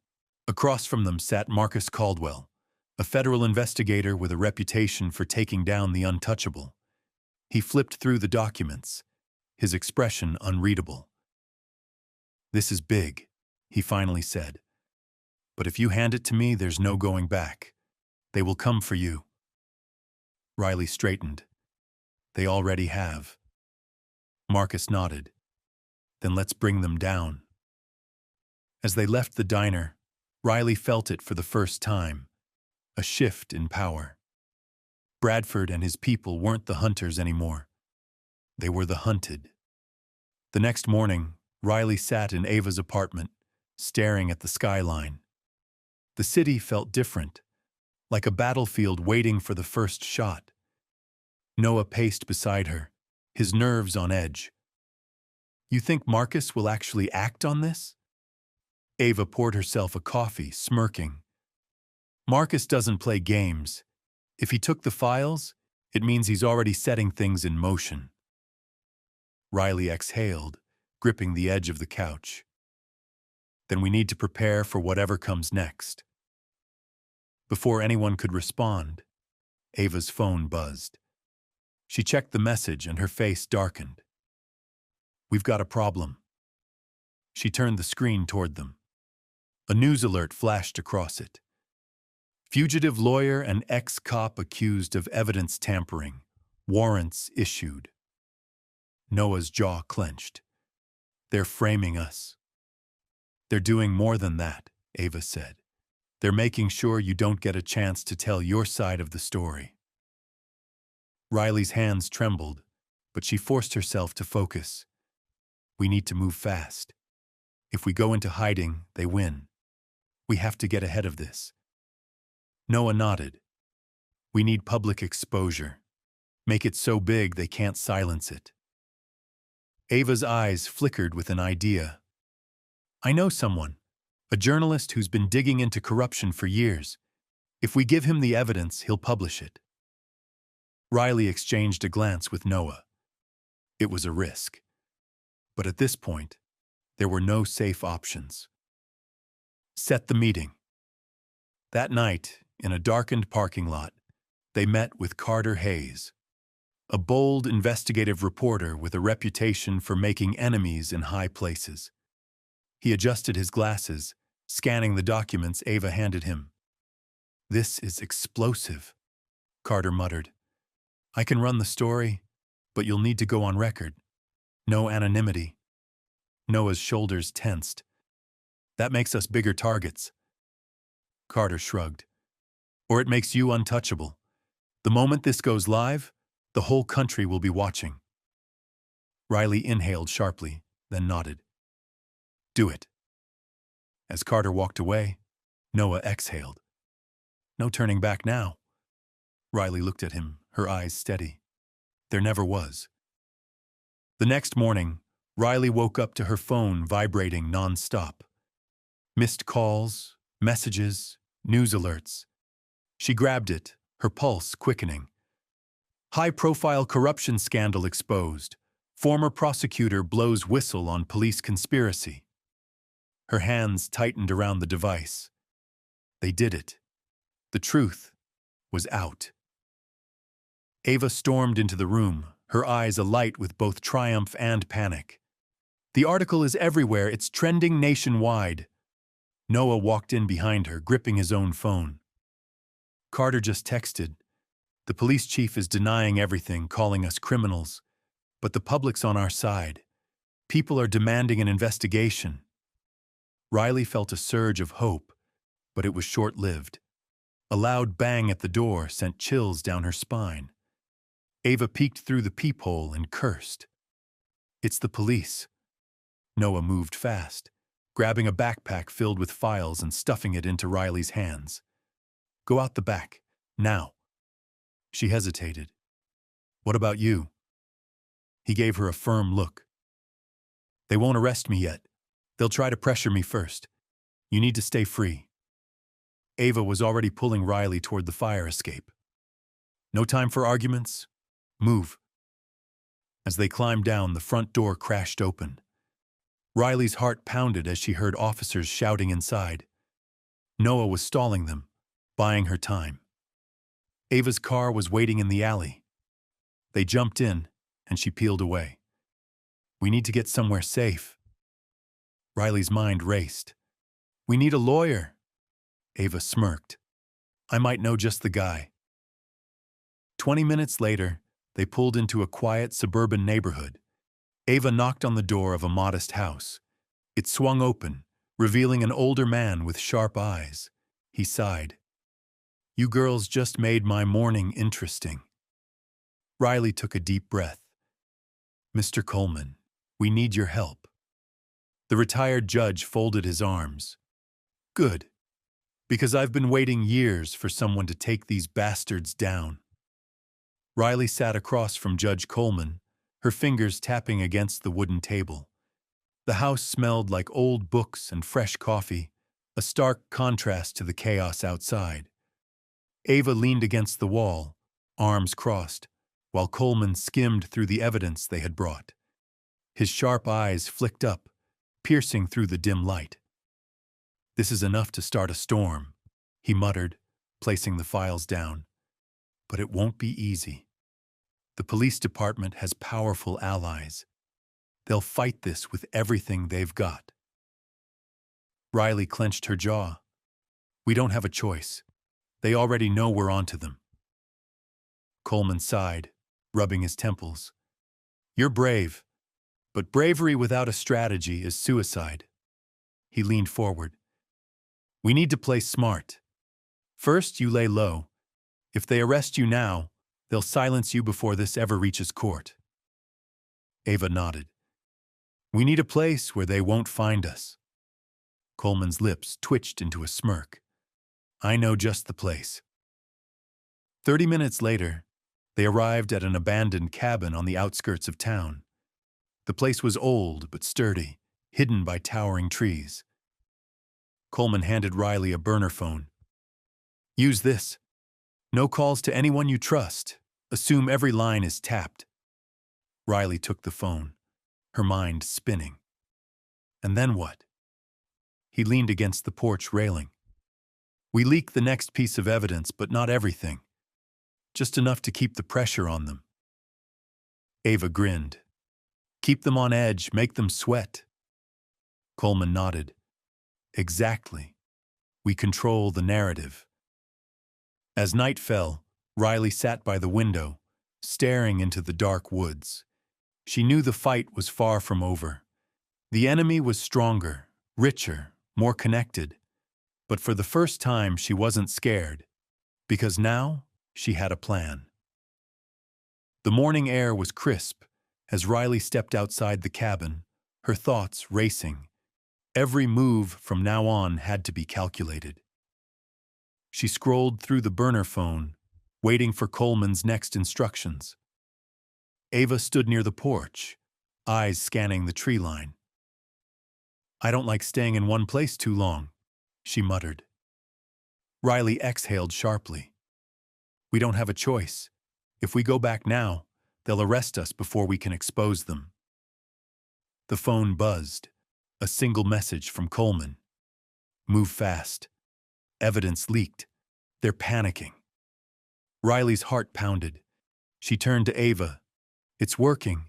Across from them sat Marcus Caldwell, a federal investigator with a reputation for taking down the untouchable. He flipped through the documents, his expression unreadable. "This is big," he finally said. "But if you hand it to me, there's no going back. They will come for you." Riley straightened. "They already have." Marcus nodded. "Then let's bring them down." As they left the diner, Riley felt it for the first time, a shift in power. Bradford and his people weren't the hunters anymore. They were the hunted. The next morning, Riley sat in Ava's apartment, staring at the skyline. The city felt different, like a battlefield waiting for the first shot. Noah paced beside her, his nerves on edge. "You think Marcus will actually act on this?" Ava poured herself a coffee, smirking. "Marcus doesn't play games. If he took the files, it means he's already setting things in motion." Riley exhaled, gripping the edge of the couch. "Then we need to prepare for whatever comes next." Before anyone could respond, Ava's phone buzzed. She checked the message and her face darkened. "We've got a problem." She turned the screen toward them. A news alert flashed across it. "Fugitive lawyer and ex-cop accused of evidence tampering. Warrants issued." Noah's jaw clenched. "They're framing us." "They're doing more than that," Ava said. "They're making sure you don't get a chance to tell your side of the story." Riley's hands trembled, but she forced herself to focus. "We need to move fast. If we go into hiding, they win. We have to get ahead of this." Noah nodded. "We need public exposure. Make it so big they can't silence it." Ava's eyes flickered with an idea. "I know someone, a journalist who's been digging into corruption for years. If we give him the evidence, he'll publish it." Riley exchanged a glance with Noah. It was a risk. But at this point, there were no safe options. Set the meeting. That night, in a darkened parking lot, they met with Carter Hayes, a bold investigative reporter with a reputation for making enemies in high places. He adjusted his glasses, scanning the documents Ava handed him. "This is explosive," Carter muttered. "I can run the story, but you'll need to go on record. No anonymity." Noah's shoulders tensed. "That makes us bigger targets." Carter shrugged. "Or it makes you untouchable. The moment this goes live, the whole country will be watching." Riley inhaled sharply, then nodded. "Do it." As Carter walked away, Noah exhaled. "No turning back now." Riley looked at him, her eyes steady. There never was. The next morning, Riley woke up to her phone vibrating non-stop. Missed calls, messages, news alerts. She grabbed it, her pulse quickening. High-profile corruption scandal exposed. Former prosecutor blows whistle on police conspiracy. Her hands tightened around the device. They did it. The truth was out. Ava stormed into the room, her eyes alight with both triumph and panic. "The article is everywhere. It's trending nationwide." Noah walked in behind her, gripping his own phone. "Carter just texted. The police chief is denying everything, calling us criminals. But the public's on our side. People are demanding an investigation." Riley felt a surge of hope, but it was short-lived. A loud bang at the door sent chills down her spine. Ava peeked through the peephole and cursed. "It's the police." Noah moved fast, grabbing a backpack filled with files and stuffing it into Riley's hands. "Go out the back, now." She hesitated. "What about you?" He gave her a firm look. "They won't arrest me yet. They'll try to pressure me first. You need to stay free." Ava was already pulling Riley toward the fire escape. "No time for arguments. Move." As they climbed down, the front door crashed open. Riley's heart pounded as she heard officers shouting inside. Noah was stalling them, buying her time. Ava's car was waiting in the alley. They jumped in, and she peeled away. We need to get somewhere safe. Riley's mind raced. We need a lawyer. Ava smirked. I might know just the guy. 20 minutes later, they pulled into a quiet suburban neighborhood. Ava knocked on the door of a modest house. It swung open, revealing an older man with sharp eyes. He sighed. You girls just made my morning interesting. Riley took a deep breath. Mr. Coleman, we need your help. The retired judge folded his arms. Good, because I've been waiting years for someone to take these bastards down. Riley sat across from Judge Coleman, her fingers tapping against the wooden table. The house smelled like old books and fresh coffee, a stark contrast to the chaos outside. Ava leaned against the wall, arms crossed, while Coleman skimmed through the evidence they had brought. His sharp eyes flicked up, piercing through the dim light. This is enough to start a storm, he muttered, placing the files down. But it won't be easy. The police department has powerful allies. They'll fight this with everything they've got. Riley clenched her jaw. We don't have a choice. They already know we're onto them. Coleman sighed, rubbing his temples. You're brave, but bravery without a strategy is suicide. He leaned forward. We need to play smart. First, you lay low. If they arrest you now, they'll silence you before this ever reaches court. Ava nodded. We need a place where they won't find us. Coleman's lips twitched into a smirk. I know just the place. 30 minutes later, they arrived at an abandoned cabin on the outskirts of town. The place was old but sturdy, hidden by towering trees. Coleman handed Riley a burner phone. Use this. No calls to anyone you trust. Assume every line is tapped. Riley took the phone, her mind spinning. And then what? He leaned against the porch railing. We leak the next piece of evidence, but not everything. Just enough to keep the pressure on them. Ava grinned. Keep them on edge, make them sweat. Coleman nodded. Exactly. We control the narrative. As night fell, Riley sat by the window, staring into the dark woods. She knew the fight was far from over. The enemy was stronger, richer, more connected. But for the first time, she wasn't scared, because now she had a plan. The morning air was crisp as Riley stepped outside the cabin, her thoughts racing. Every move from now on had to be calculated. She scrolled through the burner phone, waiting for Coleman's next instructions. Ava stood near the porch, eyes scanning the tree line. I don't like staying in one place too long, she muttered. Riley exhaled sharply. We don't have a choice. If we go back now, they'll arrest us before we can expose them. The phone buzzed, a single message from Coleman. Move fast. Evidence leaked. They're panicking. Riley's heart pounded. She turned to Ava. It's working.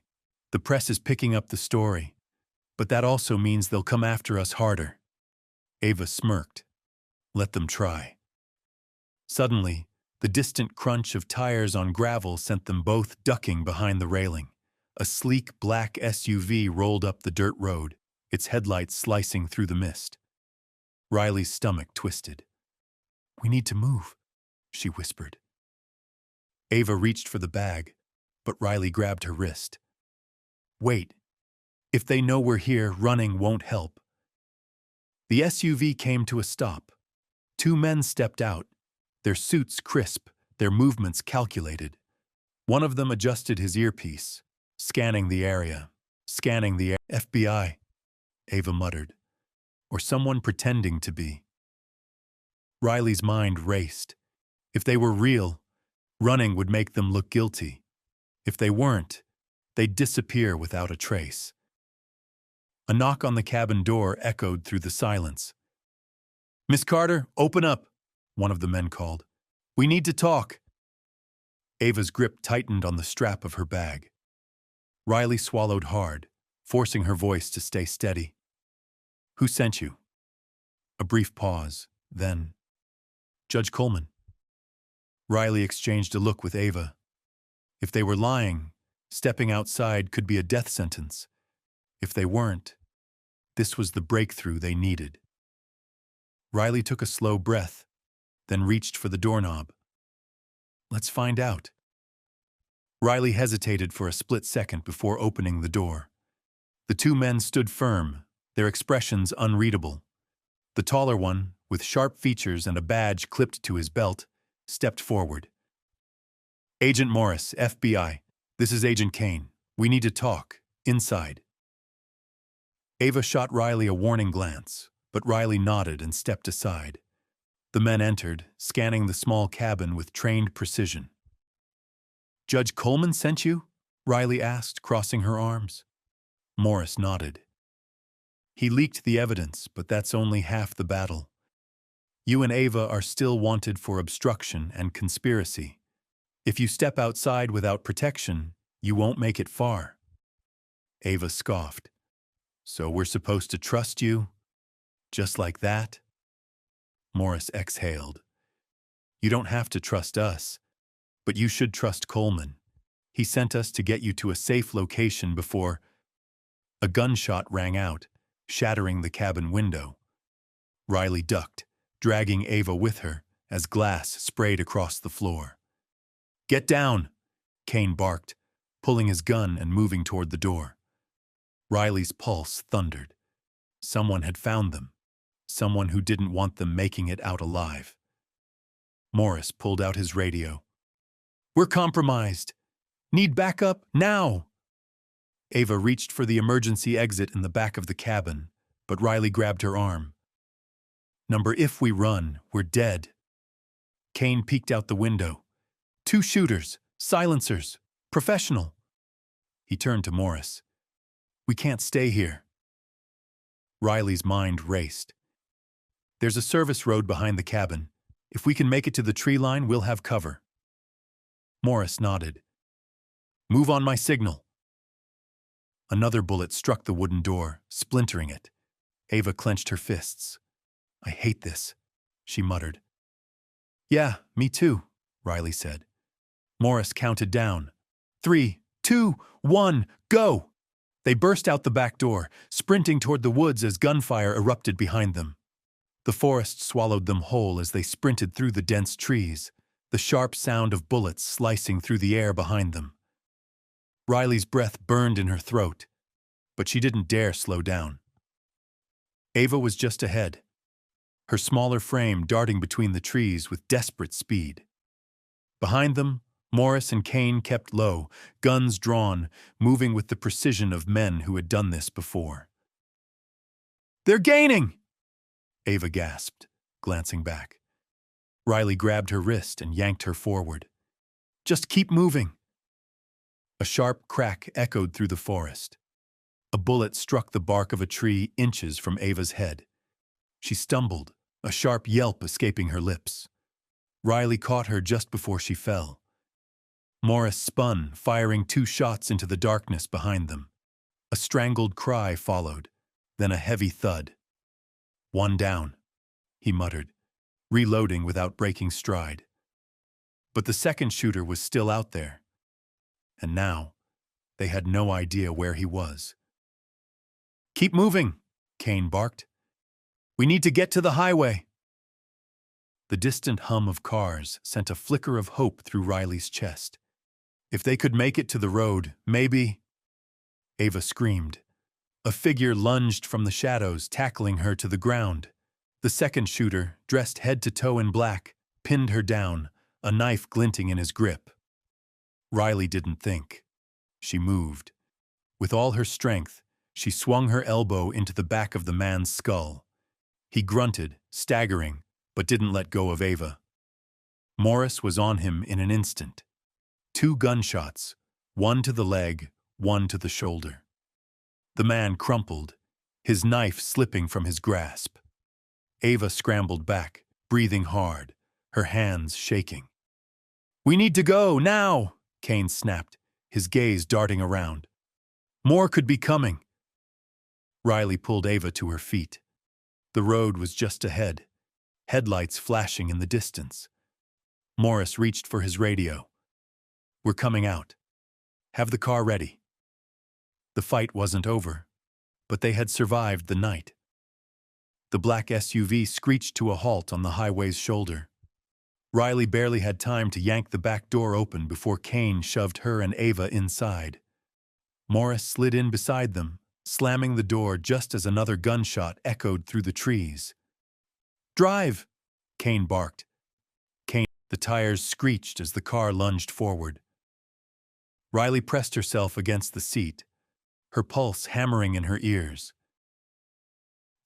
The press is picking up the story. But that also means they'll come after us harder. Ava smirked. Let them try. Suddenly, the distant crunch of tires on gravel sent them both ducking behind the railing. A sleek black SUV rolled up the dirt road, its headlights slicing through the mist. Riley's stomach twisted. We need to move, she whispered. Ava reached for the bag, but Riley grabbed her wrist. Wait. If they know we're here, running won't help. The SUV came to a stop. Two men stepped out, their suits crisp, their movements calculated. One of them adjusted his earpiece, scanning the area. FBI, Ava muttered. Or someone pretending to be. Riley's mind raced. If they were real, running would make them look guilty. If they weren't, they'd disappear without a trace. A knock on the cabin door echoed through the silence. Miss Carter, open up, one of the men called. We need to talk. Ava's grip tightened on the strap of her bag. Riley swallowed hard, forcing her voice to stay steady. Who sent you? A brief pause, then, Judge Coleman. Riley exchanged a look with Ava. If they were lying, stepping outside could be a death sentence. If they weren't, this was the breakthrough they needed. Riley took a slow breath, then reached for the doorknob. Let's find out. Riley hesitated for a split second before opening the door. The two men stood firm, their expressions unreadable. The taller one, with sharp features and a badge clipped to his belt, stepped forward. Agent Morris, FBI. This is Agent Kane. We need to talk. Inside. Ava shot Riley a warning glance, but Riley nodded and stepped aside. The men entered, scanning the small cabin with trained precision. Judge Coleman sent you? Riley asked, crossing her arms. Morris nodded. He leaked the evidence, but that's only half the battle. You and Ava are still wanted for obstruction and conspiracy. If you step outside without protection, you won't make it far. Ava scoffed. So we're supposed to trust you? Just like that? Morris exhaled. You don't have to trust us, but you should trust Coleman. He sent us to get you to a safe location before... A gunshot rang out, shattering the cabin window. Riley ducked, dragging Ava with her as glass sprayed across the floor. Get down, Kane barked, pulling his gun and moving toward the door. Riley's pulse thundered. Someone had found them. Someone who didn't want them making it out alive. Morris pulled out his radio. We're compromised. Need backup now. Ava reached for the emergency exit in the back of the cabin, but Riley grabbed her arm. Number, if we run, we're dead. Kane peeked out the window. 2 shooters, silencers, professional. He turned to Morris. We can't stay here. Riley's mind raced. There's a service road behind the cabin. If we can make it to the tree line, we'll have cover. Morris nodded. Move on my signal. Another bullet struck the wooden door, splintering it. Ava clenched her fists. I hate this, she muttered. Yeah, me too, Riley said. Morris counted down. 3, 2, 1, go! They burst out the back door, sprinting toward the woods as gunfire erupted behind them. The forest swallowed them whole as they sprinted through the dense trees, the sharp sound of bullets slicing through the air behind them. Riley's breath burned in her throat, but she didn't dare slow down. Ava was just ahead, her smaller frame darting between the trees with desperate speed. Behind them, Morris and Kane kept low, guns drawn, moving with the precision of men who had done this before. They're gaining! Ava gasped, glancing back. Riley grabbed her wrist and yanked her forward. Just keep moving. A sharp crack echoed through the forest. A bullet struck the bark of a tree inches from Ava's head. She stumbled, a sharp yelp escaping her lips. Riley caught her just before she fell. Morris spun, firing 2 shots into the darkness behind them. A strangled cry followed, then a heavy thud. One down, he muttered, reloading without breaking stride. But the second shooter was still out there. And now, they had no idea where he was. Keep moving, Kane barked. We need to get to the highway. The distant hum of cars sent a flicker of hope through Riley's chest. If they could make it to the road, maybe... Ava screamed. A figure lunged from the shadows, tackling her to the ground. The second shooter, dressed head to toe in black, pinned her down, a knife glinting in his grip. Riley didn't think. She moved. With all her strength, she swung her elbow into the back of the man's skull. He grunted, staggering, but didn't let go of Ava. Morris was on him in an instant. 2 gunshots, one to the leg, one to the shoulder. The man crumpled, his knife slipping from his grasp. Ava scrambled back, breathing hard, her hands shaking. "We need to go, now!" Kane snapped, his gaze darting around. "More could be coming." Riley pulled Ava to her feet. The road was just ahead, headlights flashing in the distance. Morris reached for his radio. "We're coming out. Have the car ready." The fight wasn't over, but they had survived the night. The black SUV screeched to a halt on the highway's shoulder. Riley barely had time to yank the back door open before Kane shoved her and Ava inside. Morris slid in beside them, slamming the door just as another gunshot echoed through the trees. "Drive!" Kane barked. The tires screeched as the car lunged forward. Riley pressed herself against the seat, her pulse hammering in her ears.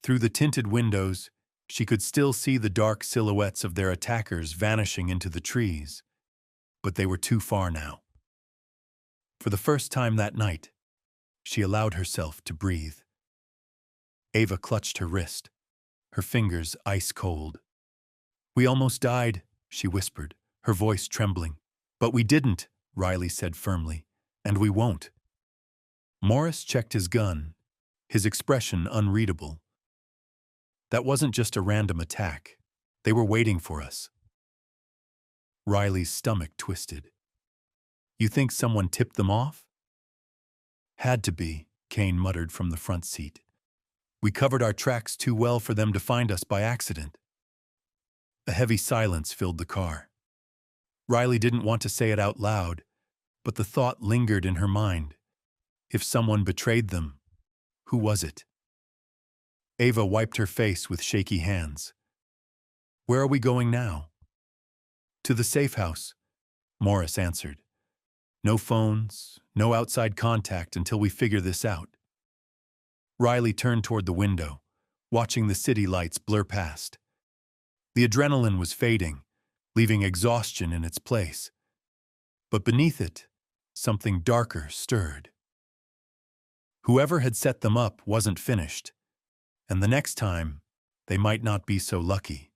Through the tinted windows, she could still see the dark silhouettes of their attackers vanishing into the trees, but they were too far now. For the first time that night, she allowed herself to breathe. Ava clutched her wrist, her fingers ice cold. "We almost died," she whispered, her voice trembling. "But we didn't," Riley said firmly, "and we won't." Morris checked his gun, his expression unreadable. That wasn't just a random attack. They were waiting for us. Riley's stomach twisted. "You think someone tipped them off?" "Had to be," Kane muttered from the front seat. "We covered our tracks too well for them to find us by accident." A heavy silence filled the car. Riley didn't want to say it out loud, but the thought lingered in her mind. If someone betrayed them, who was it? Ava wiped her face with shaky hands. "Where are we going now?" "To the safe house," Morris answered. "No phones, no outside contact until we figure this out." Riley turned toward the window, watching the city lights blur past. The adrenaline was fading, leaving exhaustion in its place. But beneath it, something darker stirred. Whoever had set them up wasn't finished, and the next time, they might not be so lucky.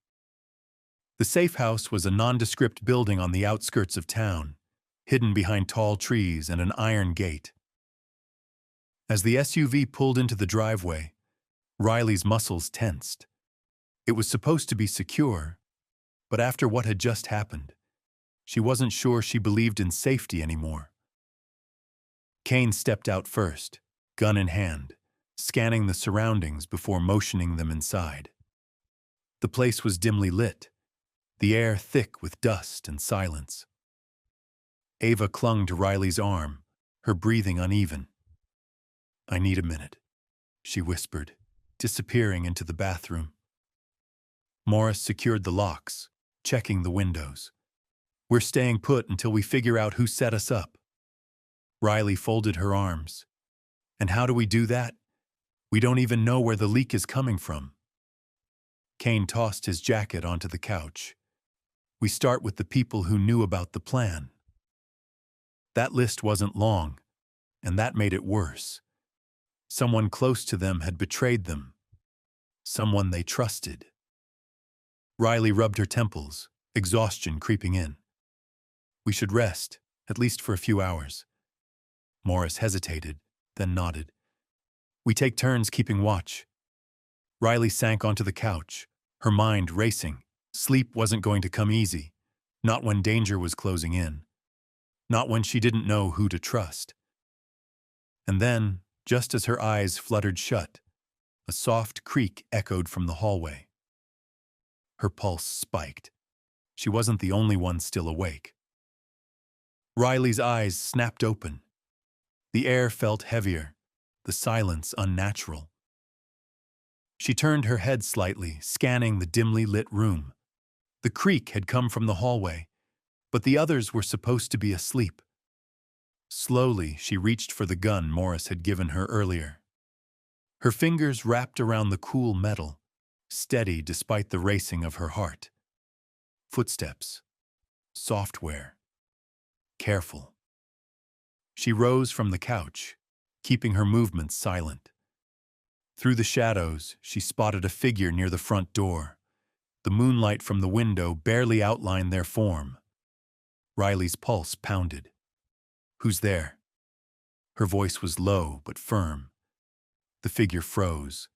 The safe house was a nondescript building on the outskirts of town, hidden behind tall trees and an iron gate. As the SUV pulled into the driveway, Riley's muscles tensed. It was supposed to be secure, but after what had just happened, she wasn't sure she believed in safety anymore. Kane stepped out first, gun in hand, scanning the surroundings before motioning them inside. The place was dimly lit, the air thick with dust and silence. Ava clung to Riley's arm, her breathing uneven. "I need a minute," she whispered, disappearing into the bathroom. Morris secured the locks, checking the windows. "We're staying put until we figure out who set us up." Riley folded her arms. "And how do we do that? We don't even know where the leak is coming from." Kane tossed his jacket onto the couch. "We start with the people who knew about the plan." That list wasn't long, and that made it worse. Someone close to them had betrayed them. Someone they trusted. Riley rubbed her temples, exhaustion creeping in. "We should rest, at least for a few hours." Morris hesitated, then nodded. "We take turns keeping watch." Riley sank onto the couch, her mind racing. Sleep wasn't going to come easy, not when danger was closing in, not when she didn't know who to trust. And then, just as her eyes fluttered shut, a soft creak echoed from the hallway. Her pulse spiked. She wasn't the only one still awake. Riley's eyes snapped open. The air felt heavier, the silence unnatural. She turned her head slightly, scanning the dimly lit room. The creak had come from the hallway, but the others were supposed to be asleep. Slowly, she reached for the gun Morris had given her earlier. Her fingers wrapped around the cool metal, steady despite the racing of her heart. Footsteps. Software. Careful. She rose from the couch, keeping her movements silent. Through the shadows, she spotted a figure near the front door. The moonlight from the window barely outlined their form. Riley's pulse pounded. "Who's there?" Her voice was low but firm. The figure froze.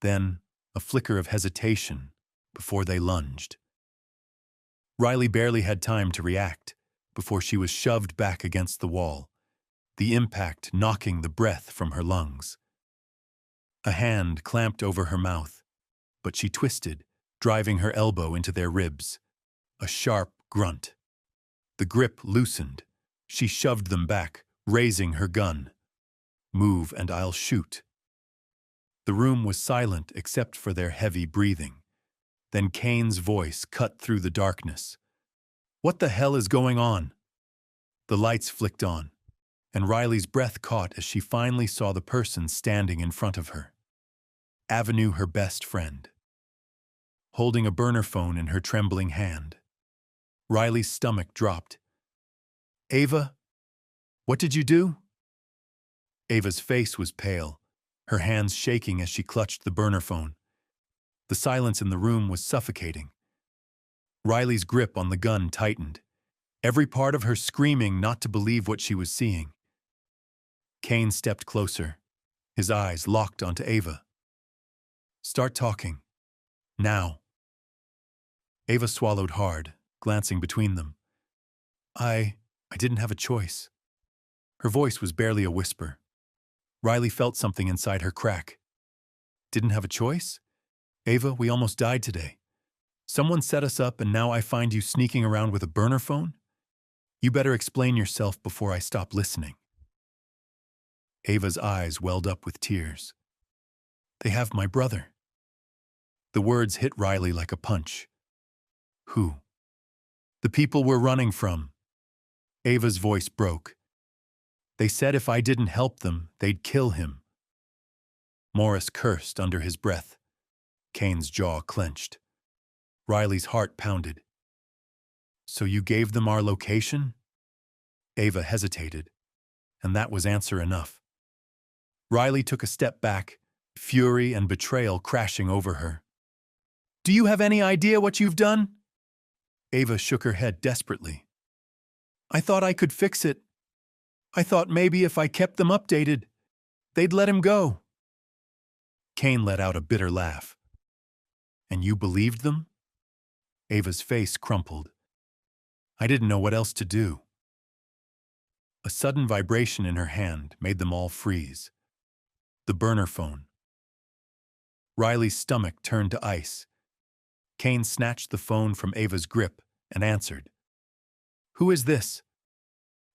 Then, a flicker of hesitation before they lunged. Riley barely had time to react before she was shoved back against the wall, the impact knocking the breath from her lungs. A hand clamped over her mouth, but she twisted, driving her elbow into their ribs. A sharp grunt. The grip loosened. She shoved them back, raising her gun. "Move and I'll shoot." The room was silent except for their heavy breathing. Then Kane's voice cut through the darkness. "What the hell is going on?" The lights flicked on, and Riley's breath caught as she finally saw the person standing in front of her. Avenue, her best friend, holding a burner phone in her trembling hand. Riley's stomach dropped. "Ava, what did you do?" Ava's face was pale, her hands shaking as she clutched the burner phone. The silence in the room was suffocating. Riley's grip on the gun tightened, every part of her screaming not to believe what she was seeing. Kane stepped closer, his eyes locked onto Ava. "Start talking. Now." Ava swallowed hard, glancing between them. I didn't have a choice." Her voice was barely a whisper. Riley felt something inside her crack. "Didn't have a choice? Ava, we almost died today. Someone set us up and now I find you sneaking around with a burner phone? You better explain yourself before I stop listening." Ava's eyes welled up with tears. "They have my brother." The words hit Riley like a punch. "Who?" "The people we're running from." Ava's voice broke. "They said if I didn't help them, they'd kill him." Morris cursed under his breath. Kane's jaw clenched. Riley's heart pounded. "So you gave them our location?" Ava hesitated, and that was answer enough. Riley took a step back, fury and betrayal crashing over her. "Do you have any idea what you've done?" Ava shook her head desperately. "I thought I could fix it. I thought maybe if I kept them updated, they'd let him go." Kane let out a bitter laugh. "And you believed them?" Ava's face crumpled. "I didn't know what else to do." A sudden vibration in her hand made them all freeze. The burner phone. Riley's stomach turned to ice. Kane snatched the phone from Ava's grip and answered. "Who is this?"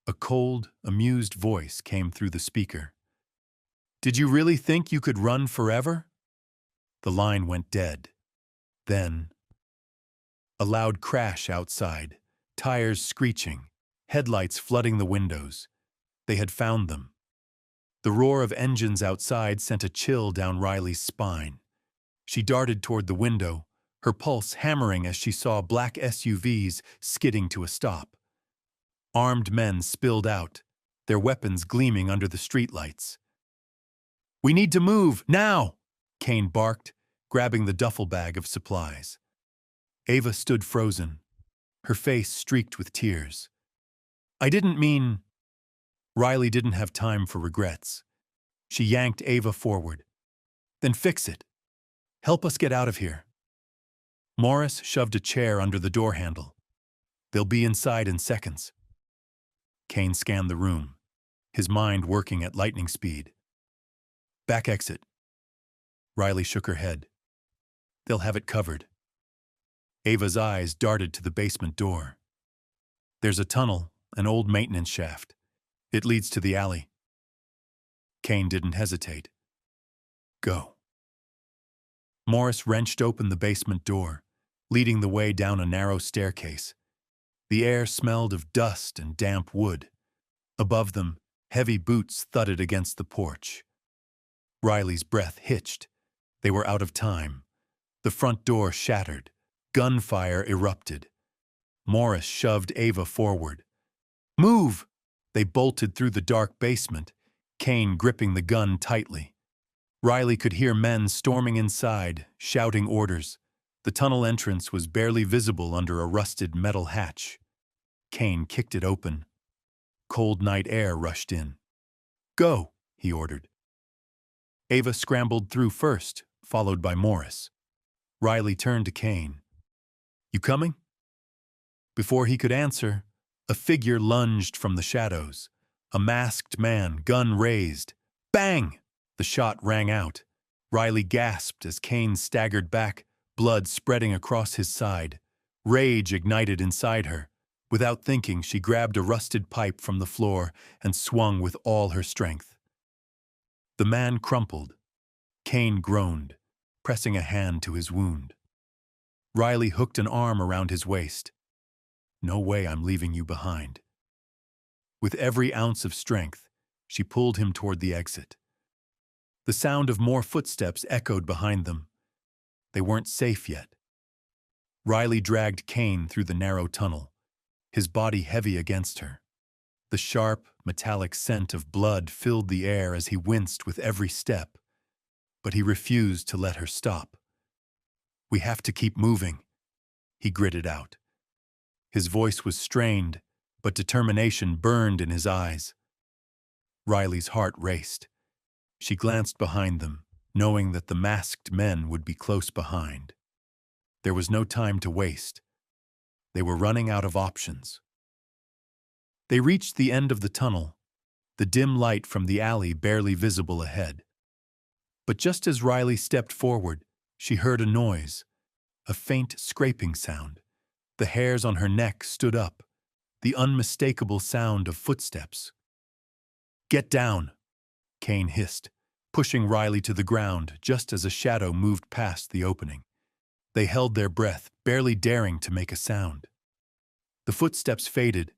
A cold, amused voice came through the speaker. "Did you really think you could run forever?" The line went dead. Then, a loud crash outside, tires screeching, headlights flooding the windows. They had found them. The roar of engines outside sent a chill down Riley's spine. She darted toward the window, her pulse hammering as she saw black SUVs skidding to a stop. Armed men spilled out, their weapons gleaming under the streetlights. "We need to move, now!" Kane barked, grabbing the duffel bag of supplies. Ava stood frozen, her face streaked with tears. "I didn't mean—" Riley didn't have time for regrets. She yanked Ava forward. "Then fix it. Help us get out of here." Morris shoved a chair under the door handle. "They'll be inside in seconds." Kane scanned the room, his mind working at lightning speed. "Back exit." Riley shook her head. "They'll have it covered." Ava's eyes darted to the basement door. "There's a tunnel, an old maintenance shaft. It leads to the alley." Kane didn't hesitate. "Go." Morris wrenched open the basement door, leading the way down a narrow staircase. The air smelled of dust and damp wood. Above them, heavy boots thudded against the porch. Riley's breath hitched. They were out of time. The front door shattered. Gunfire erupted. Morris shoved Ava forward. "Move!" They bolted through the dark basement, Kane gripping the gun tightly. Riley could hear men storming inside, shouting orders. The tunnel entrance was barely visible under a rusted metal hatch. Kane kicked it open. Cold night air rushed in. "Go," he ordered. Ava scrambled through first, followed by Morris. Riley turned to Kane. "You coming?" Before he could answer, a figure lunged from the shadows. A masked man, gun raised. Bang! The shot rang out. Riley gasped as Kane staggered back, blood spreading across his side. Rage ignited inside her. Without thinking, she grabbed a rusted pipe from the floor and swung with all her strength. The man crumpled. Kane groaned, pressing a hand to his wound. Riley hooked an arm around his waist. "No way I'm leaving you behind." With every ounce of strength, she pulled him toward the exit. The sound of more footsteps echoed behind them. They weren't safe yet. Riley dragged Kane through the narrow tunnel, his body heavy against her. The sharp, metallic scent of blood filled the air as he winced with every step, but he refused to let her stop. "We have to keep moving," he gritted out. His voice was strained, but determination burned in his eyes. Riley's heart raced. She glanced behind them, knowing that the masked men would be close behind. There was no time to waste. They were running out of options. They reached the end of the tunnel, the dim light from the alley barely visible ahead. But just as Riley stepped forward, she heard a noise, a faint scraping sound. The hairs on her neck stood up, the unmistakable sound of footsteps. "Get down," Kane hissed, pushing Riley to the ground just as a shadow moved past the opening. They held their breath, barely daring to make a sound. The footsteps faded,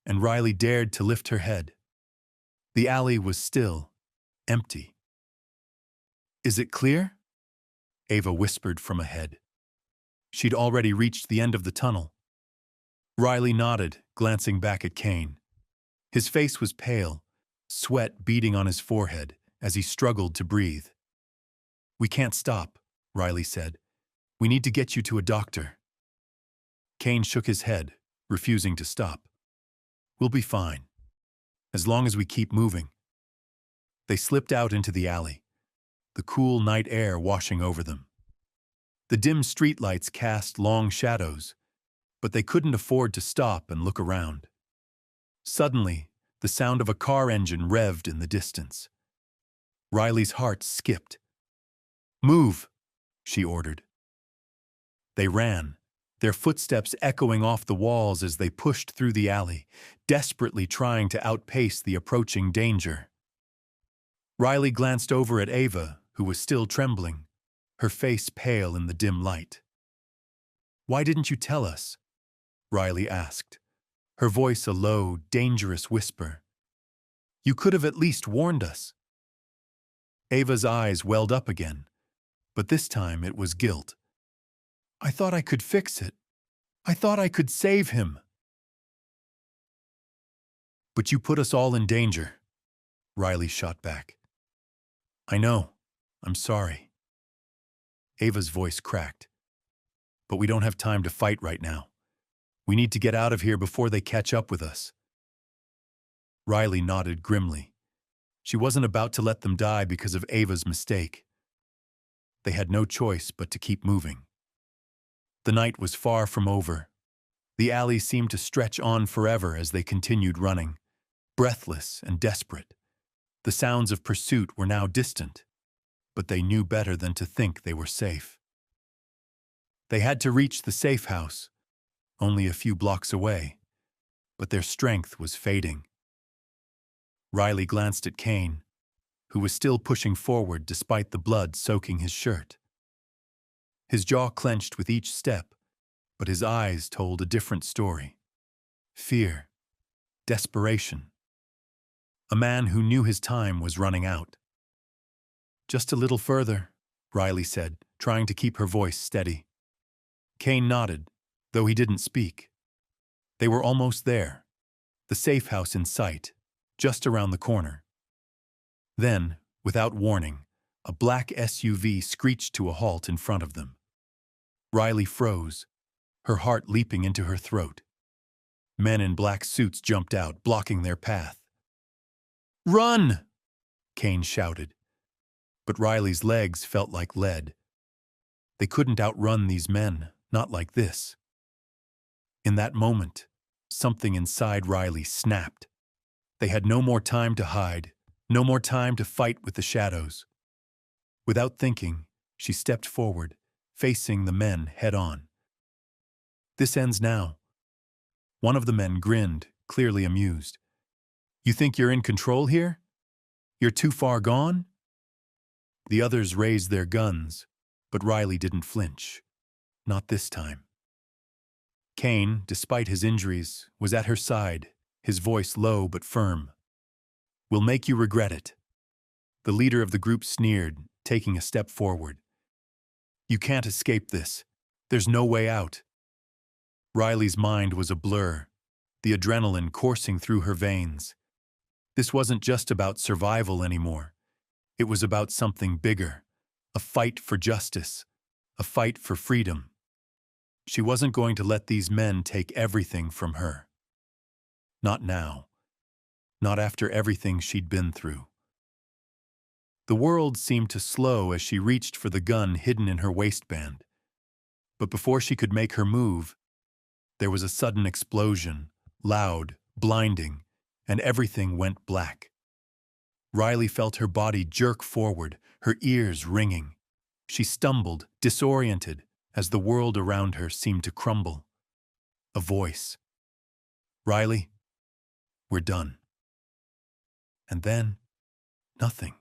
and Riley dared to lift her head. The alley was still, empty. "Is it clear?" Ava whispered from ahead. She'd already reached the end of the tunnel. Riley nodded, glancing back at Kane. His face was pale, sweat beading on his forehead as he struggled to breathe. "We can't stop," Riley said. "We need to get you to a doctor." Kane shook his head, refusing to stop. "We'll be fine, as long as we keep moving." They slipped out into the alley, the cool night air washing over them. The dim streetlights cast long shadows, but they couldn't afford to stop and look around. Suddenly, the sound of a car engine revved in the distance. Riley's heart skipped. "Move," she ordered. They ran, their footsteps echoing off the walls as they pushed through the alley, desperately trying to outpace the approaching danger. Riley glanced over at Ava, who was still trembling, her face pale in the dim light. "Why didn't you tell us?" Riley asked, her voice a low, dangerous whisper. "You could have at least warned us." Ava's eyes welled up again, but this time it was guilt. "I thought I could fix it. I thought I could save him." "But you put us all in danger," Riley shot back. "I know. I'm sorry." Ava's voice cracked. "But we don't have time to fight right now. We need to get out of here before they catch up with us." Riley nodded grimly. She wasn't about to let them die because of Ava's mistake. They had no choice but to keep moving. The night was far from over. The alley seemed to stretch on forever as they continued running, breathless and desperate. The sounds of pursuit were now distant, but they knew better than to think they were safe. They had to reach the safe house, only a few blocks away, but their strength was fading. Riley glanced at Kane, who was still pushing forward despite the blood soaking his shirt. His jaw clenched with each step, but his eyes told a different story. Fear, desperation. A man who knew his time was running out. "Just a little further," Riley said, trying to keep her voice steady. Kane nodded, though he didn't speak. They were almost there, the safe house in sight, just around the corner. Then, without warning, a black SUV screeched to a halt in front of them. Riley froze, her heart leaping into her throat. Men in black suits jumped out, blocking their path. "Run!" Kane shouted. But Riley's legs felt like lead. They couldn't outrun these men, not like this. In that moment, something inside Riley snapped. They had no more time to hide, no more time to fight with the shadows. Without thinking, she stepped forward, facing the men head-on. "This ends now." One of the men grinned, clearly amused. "You think you're in control here? You're too far gone?" The others raised their guns, but Riley didn't flinch. Not this time. Kane, despite his injuries, was at her side, his voice low but firm. "We'll make you regret it." The leader of the group sneered, taking a step forward. "You can't escape this. There's no way out." Riley's mind was a blur, the adrenaline coursing through her veins. This wasn't just about survival anymore. It was about something bigger, a fight for justice, a fight for freedom. She wasn't going to let these men take everything from her. Not now. Not after everything she'd been through. The world seemed to slow as she reached for the gun hidden in her waistband. But before she could make her move, there was a sudden explosion, loud, blinding, and everything went black. Riley felt her body jerk forward, her ears ringing. She stumbled, disoriented, as the world around her seemed to crumble. A voice. "Riley, we're done." And then, nothing.